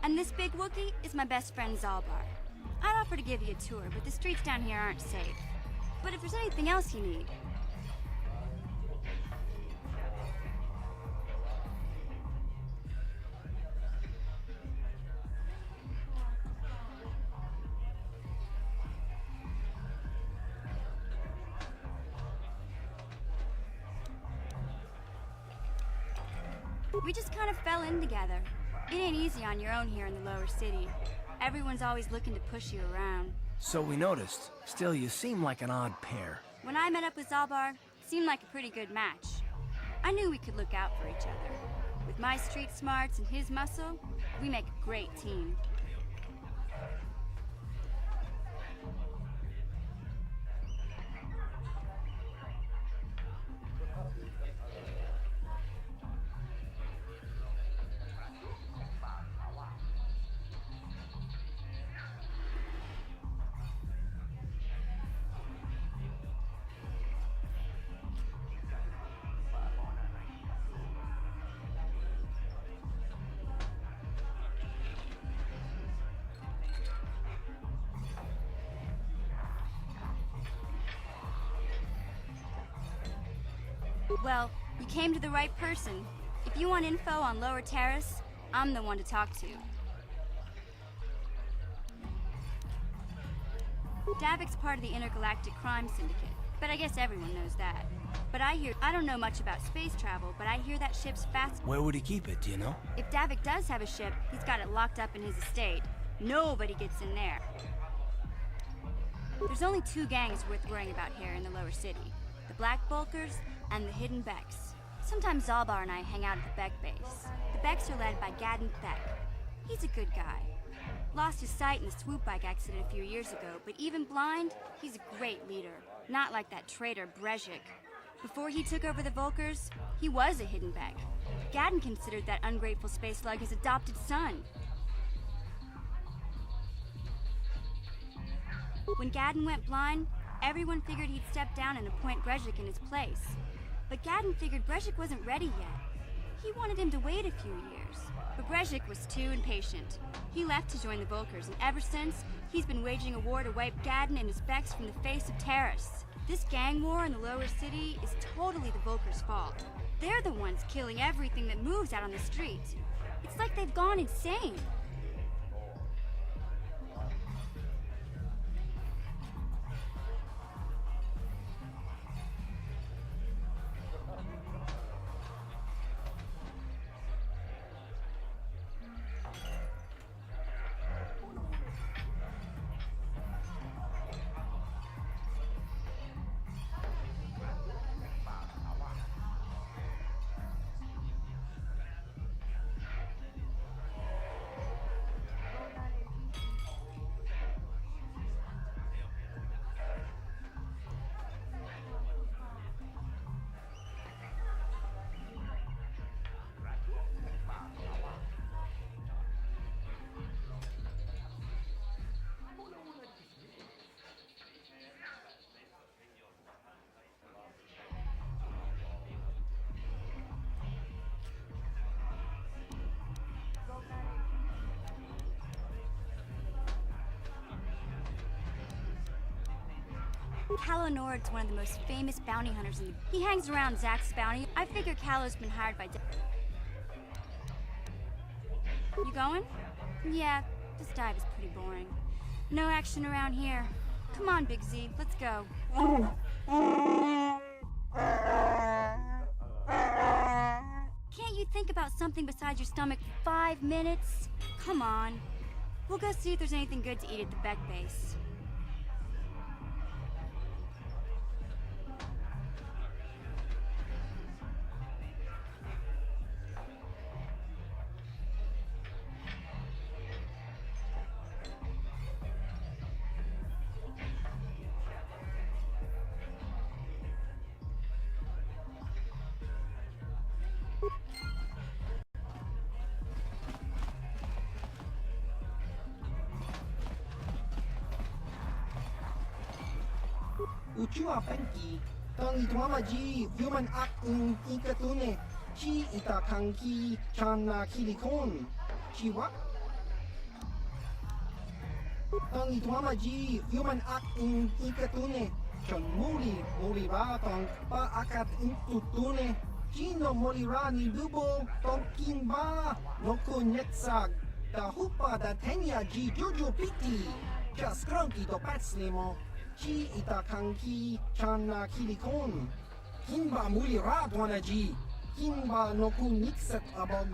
and this big Wookiee is my best friend Zalbar. I'd offer to give you a tour, but the streets down here aren't safe. But if there's anything else you need... We just kind of fell in together. It ain't easy on your own here in the lower city. Everyone's always looking to push you around. So we noticed. Still, you seem like an odd pair. When I met up with Zalbar, it seemed like a pretty good match. I knew we could look out for each other. With my street smarts and his muscle, we make a great team. Well, you came to the right person. If you want info on Lower Taris, I'm the one to talk to. Davik's part of the Intergalactic Crime Syndicate, but I guess everyone knows that. But I don't know much about space travel, but I hear that ship's fast... Where would he keep it, do you know? If Davik does have a ship, he's got it locked up in his estate. Nobody gets in there. There's only two gangs worth worrying about here in the lower city. The Black Bulkers and the Hidden Becks. Sometimes Zalbar and I hang out at the Beck base. The Becks are led by Gadden Beck. He's a good guy. Lost his sight in the swoop bike accident a few years ago, but even blind, he's a great leader. Not like that traitor Brezhik. Before he took over the Vulkars, he was a Hidden Beck. Gadden considered that ungrateful space slug his adopted son. When Gadden went blind, everyone figured he'd step down and appoint Brezhik in his place. But Gadden figured Brezhik wasn't ready yet. He wanted him to wait a few years. But Brezhik was too impatient. He left to join the Vulkars, and ever since, he's been waging a war to wipe Gadden and his Becks from the face of Taris. This gang war in the lower city is totally the Vulkars' fault. They're the ones killing everything that moves out on the street. It's like they've gone insane. Callow Nord's one of the most famous bounty hunters in the... He hangs around Zack's bounty. I figure Callow's been hired by... You going? Yeah, this dive is pretty boring. No action around here. Come on, Big Z, let's go. Can't you think about something besides your stomach for 5 minutes? Come on. We'll go see if there's anything good to eat at the Beck base. Uchua penki, tang ituamaji, human acting ikatune, chi itakanki, chana kilikon, chiwa. Tang ituamaji, human acting ikatune, chon muli ra tong pa akat intutune, chino molira ni dubo, tong kimba, no kunyetsag, da hupa da tenya ji juju piti, just cronky do patslimo. Chi itakanki chana kilikon. Kinba muli radwana ji. Kinba no kunixet abog.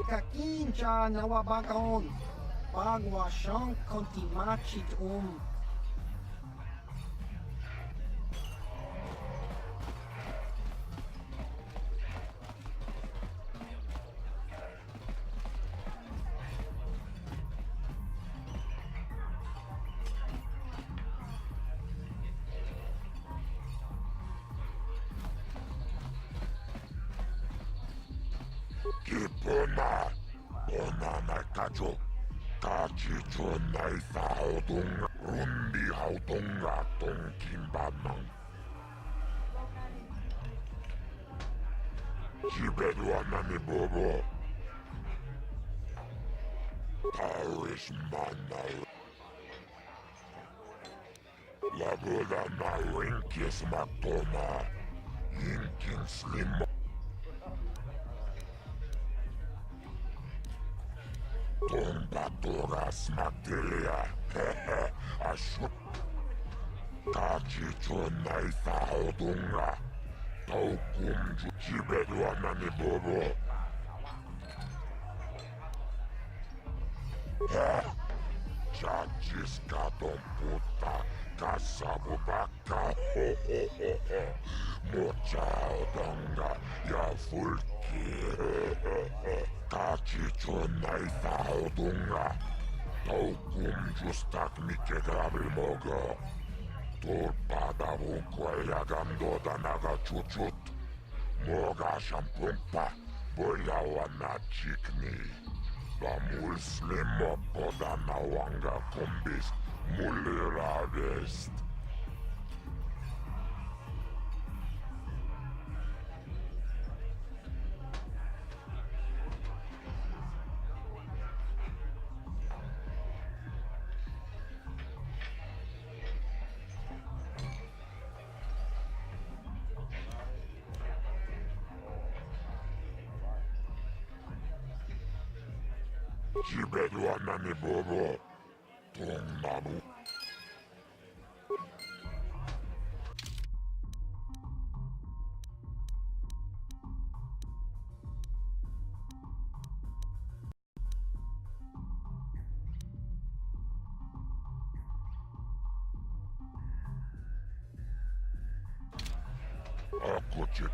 Kakincha nawabakon. Bagwa shank kontimachit Kipuna, Bonana Kajo, Kachi Chunai Saudung, Rundi Haudunga Tung Kimbanang. Chibeduana ni Bobo. Taris Manal. Labuda na Rinkis Matoma, Yinkin Slim. Tombatoras materia, ashut. Kachi chunai saudunga, taukum chibeduana ni bobo. Chachis katon puta, kasabubaka, ho ho ho ho. Mochao donga, ya fulki. Kachi chunai saudunga, taukum justak mike grabil mogo. Tulpada vunkwa gando danaga chuchut. Moga shampumpa, boyawana chikni. Bamul slimo podana wanga kumbis, mulira vest. Chibeduana ni bobo, Tongabu. Kuchik.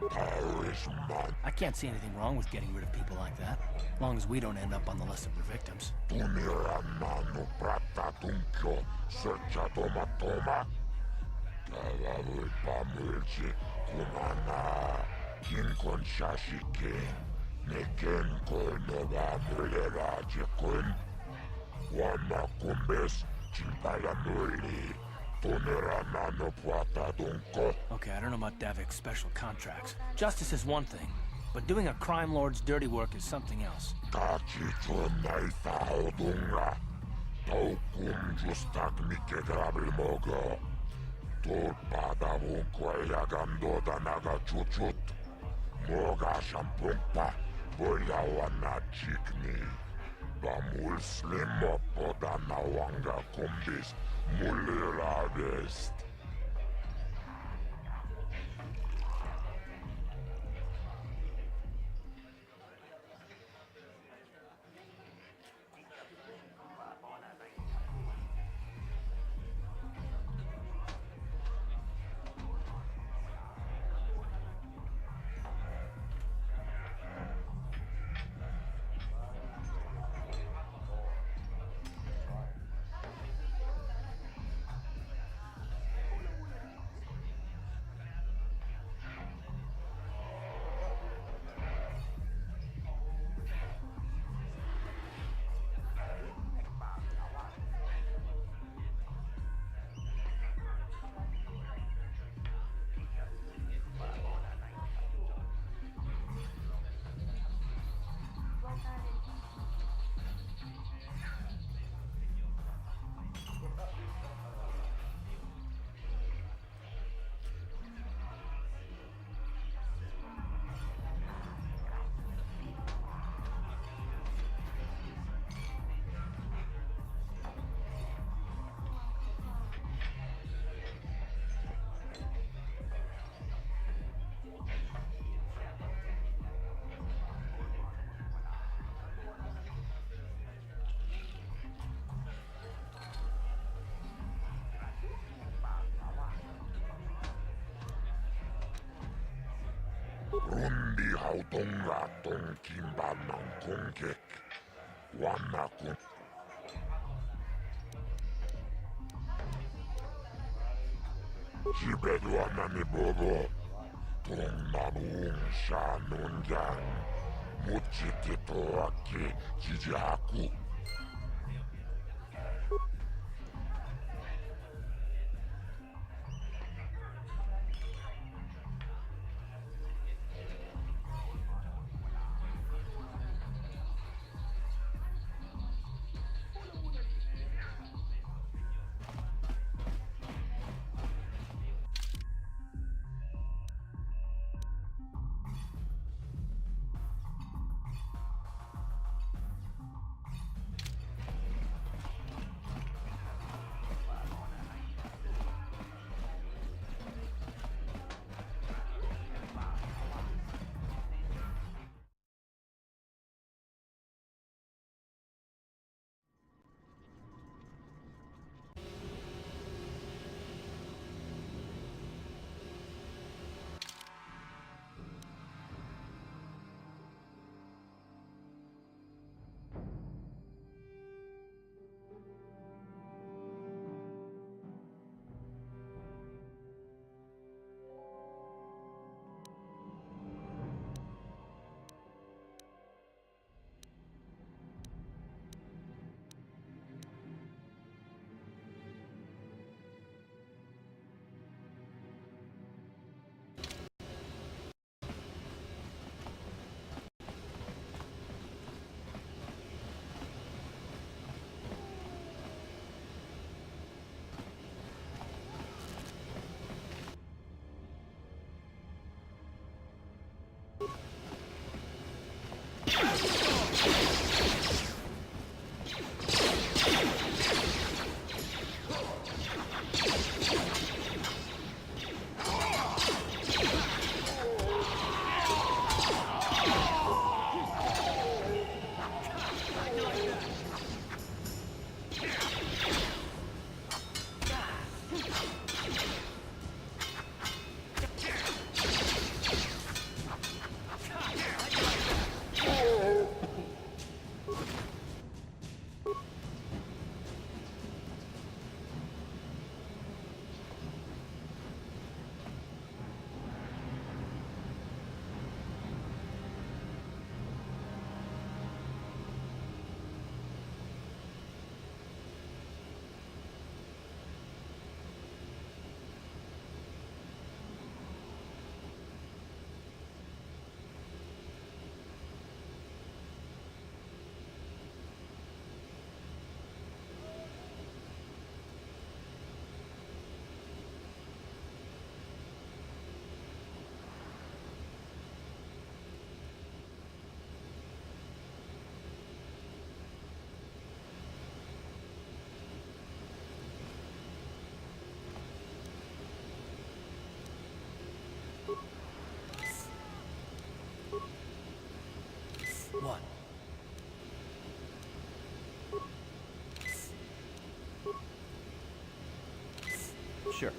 Taris man. I can't see anything wrong with getting rid of people like that, as long as we don't end up on the list of the victims. Tunirannanu prata tunkyo searcha toma. Kalavui pamulsi kumana kinkon shashike. Neken koinova muleraajikun. Wama kumbes chimpalamuli. Tunirannanu prata tunko. Okay, I don't know about Davik's special contracts. Justice is one thing, but doing a crime lord's dirty work is something else. Kachichun naisa odunga. Taukum justak mike grabilmogo. Tulpada vunkoja gandoda naga chuchut. Moga shampumpa. Boyawana chikni. Bamul slimo podana wanga kumbis. Muliradest. Rundi hautunga tonkimbanan kunkek. Wanna kun. Sibeduanani bobo. Tongnamun shanunjang. Muchikito aki jijaku. What? Sure.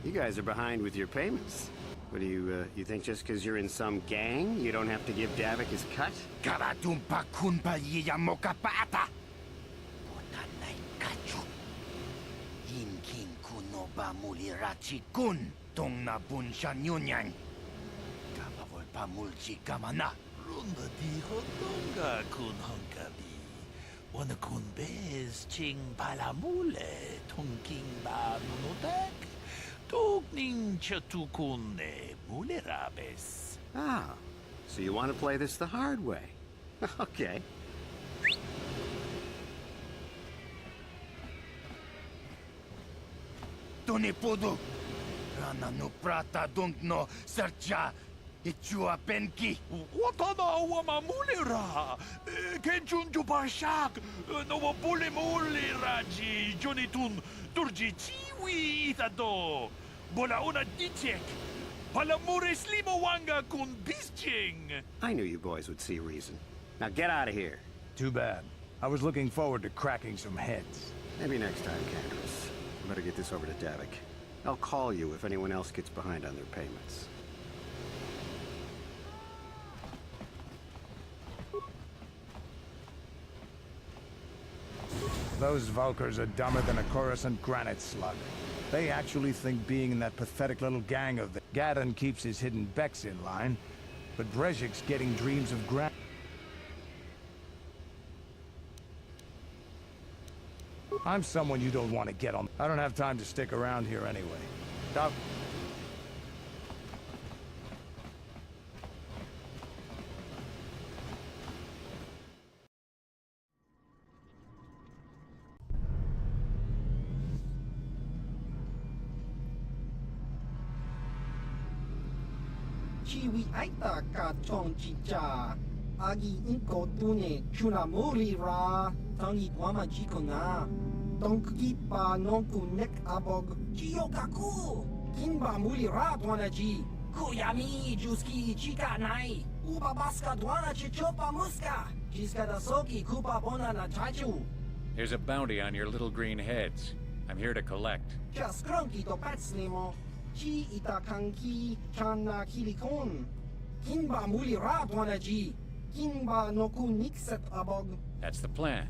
You guys are behind with your payments. What do you think just because you're in some gang, you don't have to give Davik his cut? Karatumpa kunpa yiya mokapaata. Bonanay kachu. Yin kin kuno ba mulirachi kun. Tong na bunsha nyunyang. Kapavol pa mulchi kamana. Runda di hotonga kun honkabi. Wana kun bez ching palamule. Tongking ba nunotak. Tugning chatukune mulerabes. Ah, so you want to play this the hard way. Okay. Tuni pudu. Rana no prata dunkno sercha. Ichua penki. Watana wama mulera. Kenchunju barshak. No wabule muleraji. Jonitun turji chiwi itado. Bola una dichek. Palamures limawanga kun bisching. I knew you boys would see reason. Now get out of here. Too bad. I was looking forward to cracking some heads. Maybe next time, Taris. I better get this over to Davik. I'll call you if anyone else gets behind on their payments. Those Vulkars are dumber than a Coruscant granite slug. They actually think being in that pathetic little gang of the... Gadon keeps his hidden Becks in line, but Brezhik's getting dreams of grand... I'm someone you don't want to get on. I don't have time to stick around here anyway. Stop. Chiwi aita ka chong chicha. Agi inko tune chunamuri ra. Tangi wama jiko na. Donki pa nonku nek abog. Chiyokaku. Kinba muli ra dwana ji. Kuyami juski chika nai. Uba baska dwana chichopa muska. Jiska da soki kupa bona na chachu. There's a bounty on your little green heads. I'm here to collect. Just cronky to patslimo. Chi itakanki chana kilikon. Kinba muli ra dwana ji. Kinba noku nikset abog. That's the plan.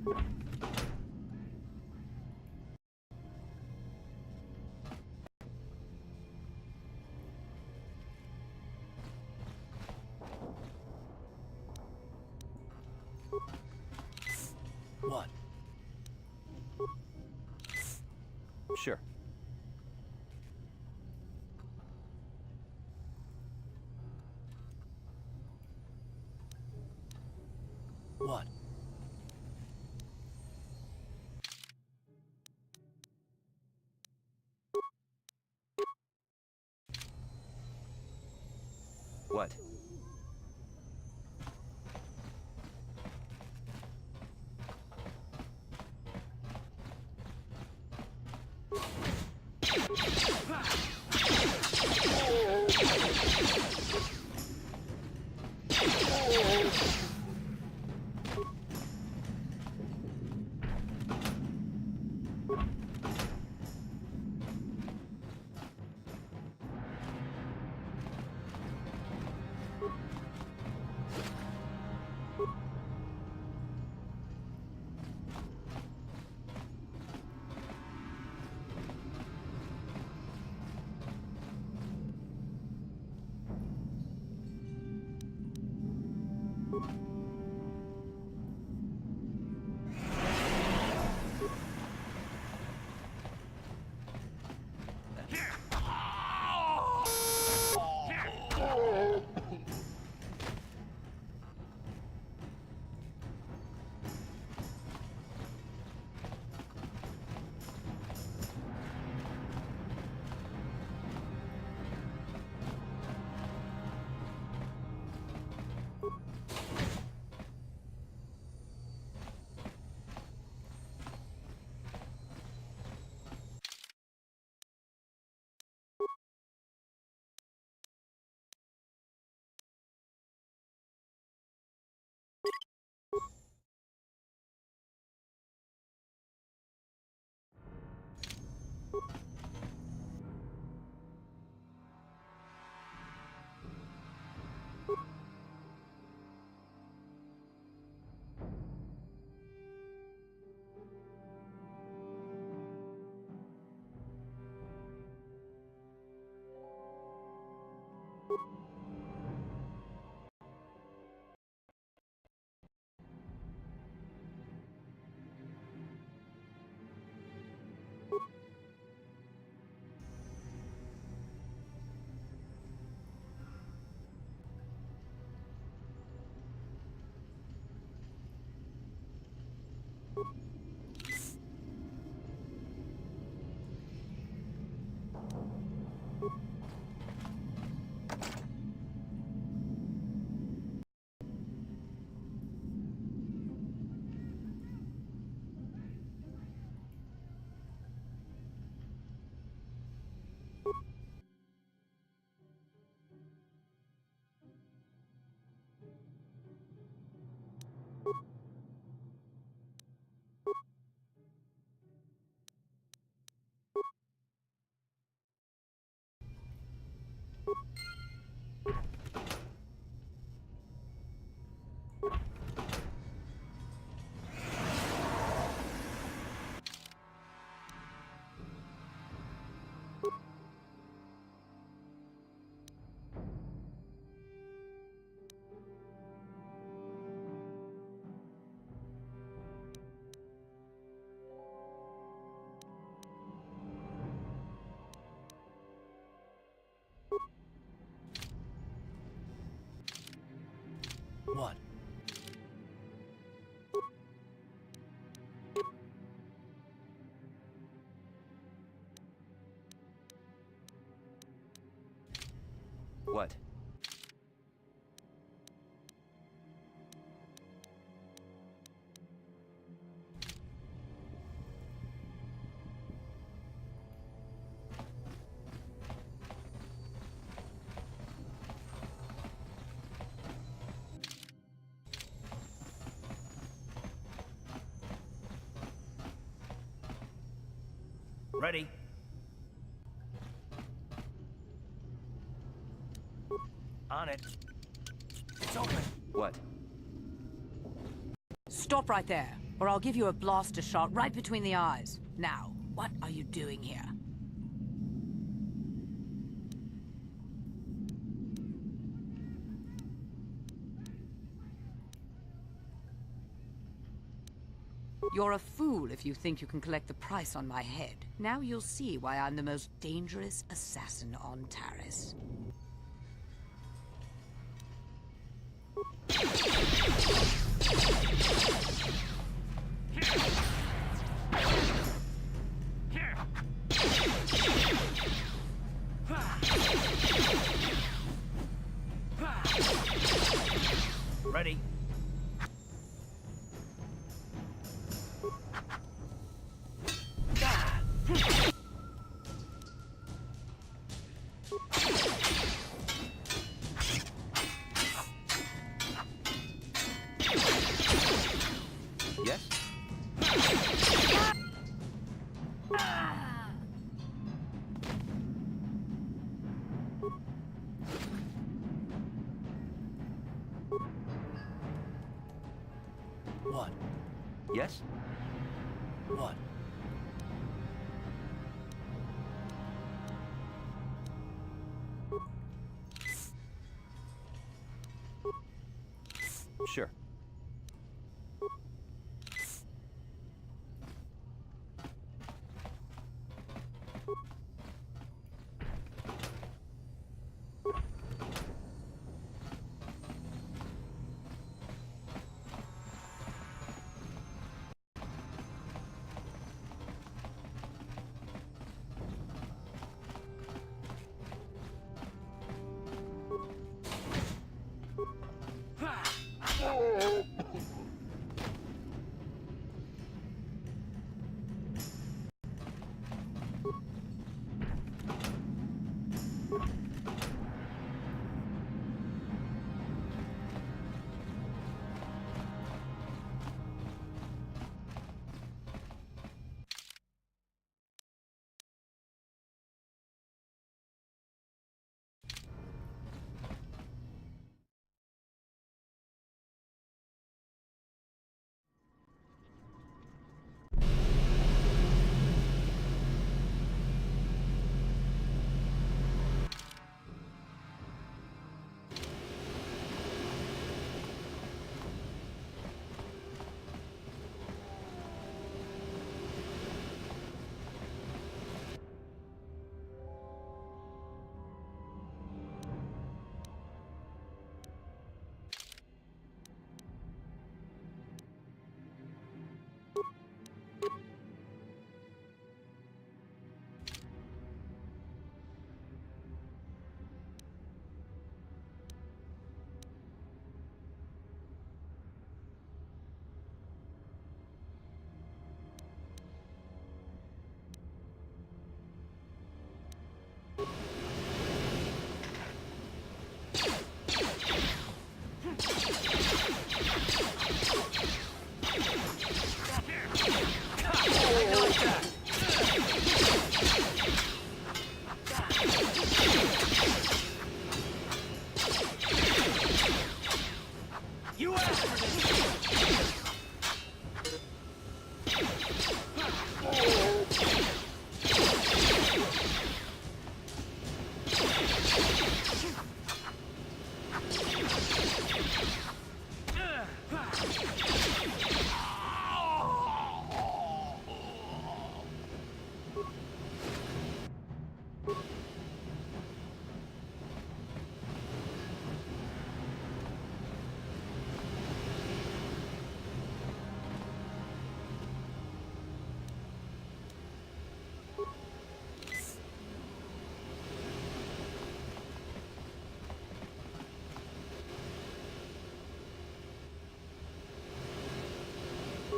What? Sure. What? What? What? What? Ready? On it. It's open. What? Stop right there. or I'll give you a blaster shot right between the eyes. Now, what are you doing here? You're a fool if you think you can collect the price on my head. Now you'll see why I'm the most dangerous assassin on Taris. Ready? Yes? What? Yes? What? Sure.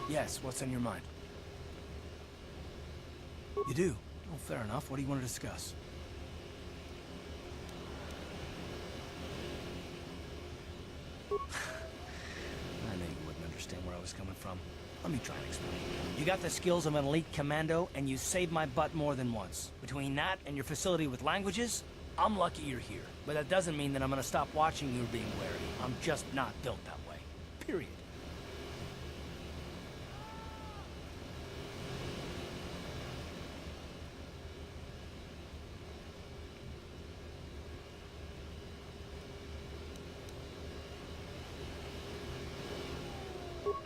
Yes, what's on your mind? You do? Well, fair enough. What do you want to discuss? I knew you wouldn't understand where I was coming from. Let me try and explain. You got the skills of an elite commando, and you saved my butt more than once. Between that and your facility with languages, I'm lucky you're here. But that doesn't mean that I'm gonna stop watching you being wary. I'm just not built that way. Period.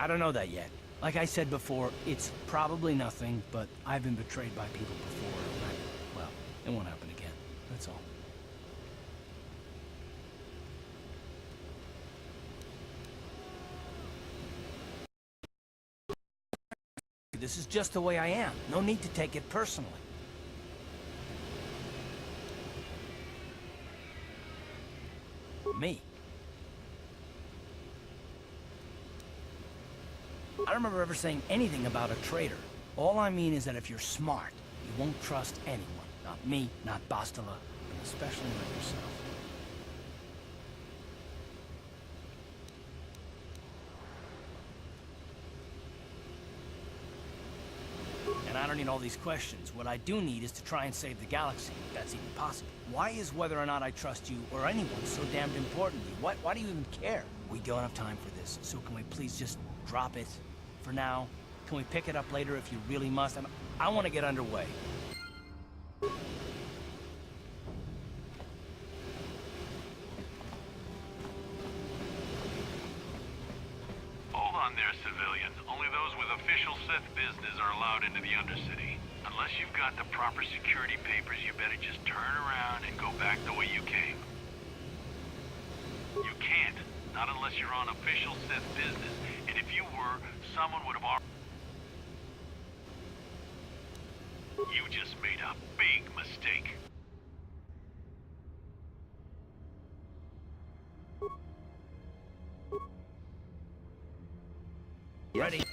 I don't know that yet. Like I said before, it's probably nothing, but I've been betrayed by people before. Well, it won't happen again. That's all. This is just the way I am. No need to take it personally. Me. I don't remember ever saying anything about a traitor. All I mean is that if you're smart, you won't trust anyone. Not me, not Bastila, and especially not yourself. And I don't need all these questions. What I do need is to try and save the galaxy, if that's even possible. Why is whether or not I trust you or anyone so damned important to you? Why do you even care? We don't have time for this, so can we please just drop it for now? Can we pick it up later if you really must? I want to get underway. Hold on there, civilian. Only those with official Sith business are allowed into the Undercity. Unless you've got the proper security papers, you better just turn around and go back the way you came. You can't. Not unless you're on official Sith business. And if you were, someone would have already... You just made a big mistake. Ready?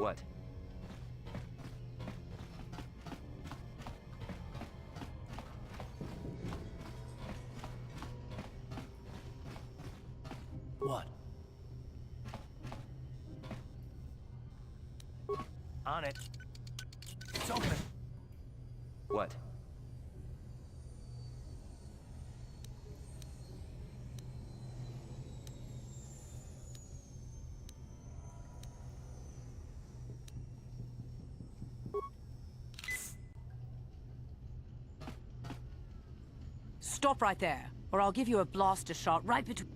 What? What? On it. It's open. What? Stop right there, or I'll give you a blaster shot right between...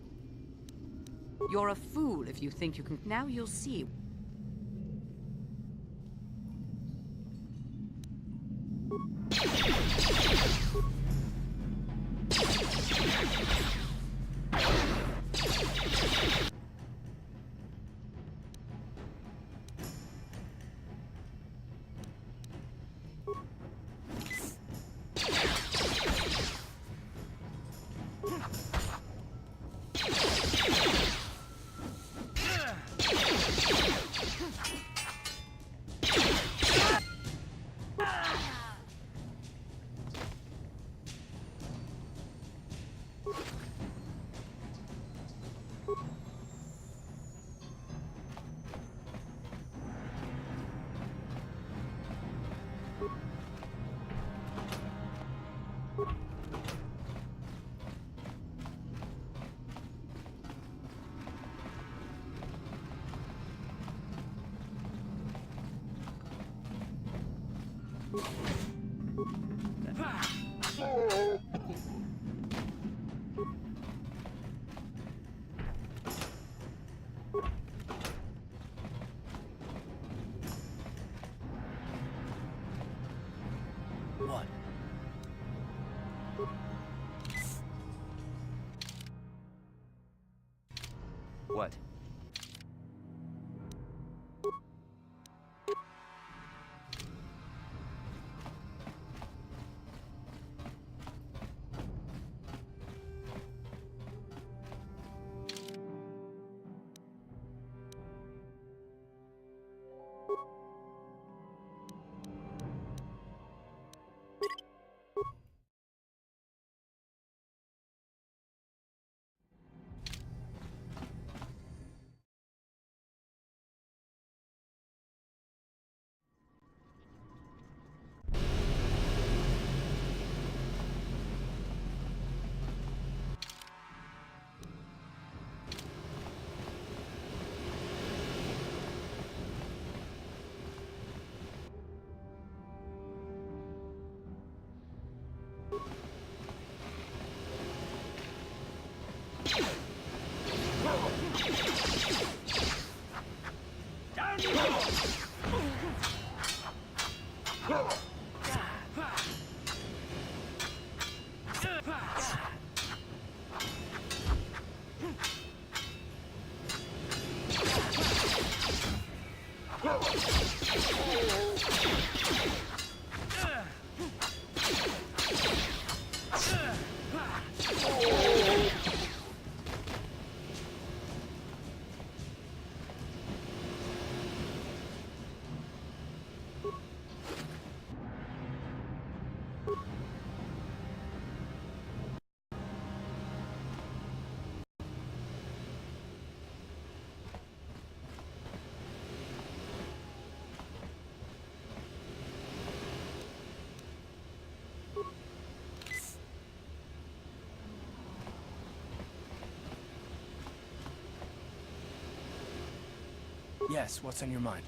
You're a fool if you think you can... Now you'll see. What? What? Yes, what's on your mind?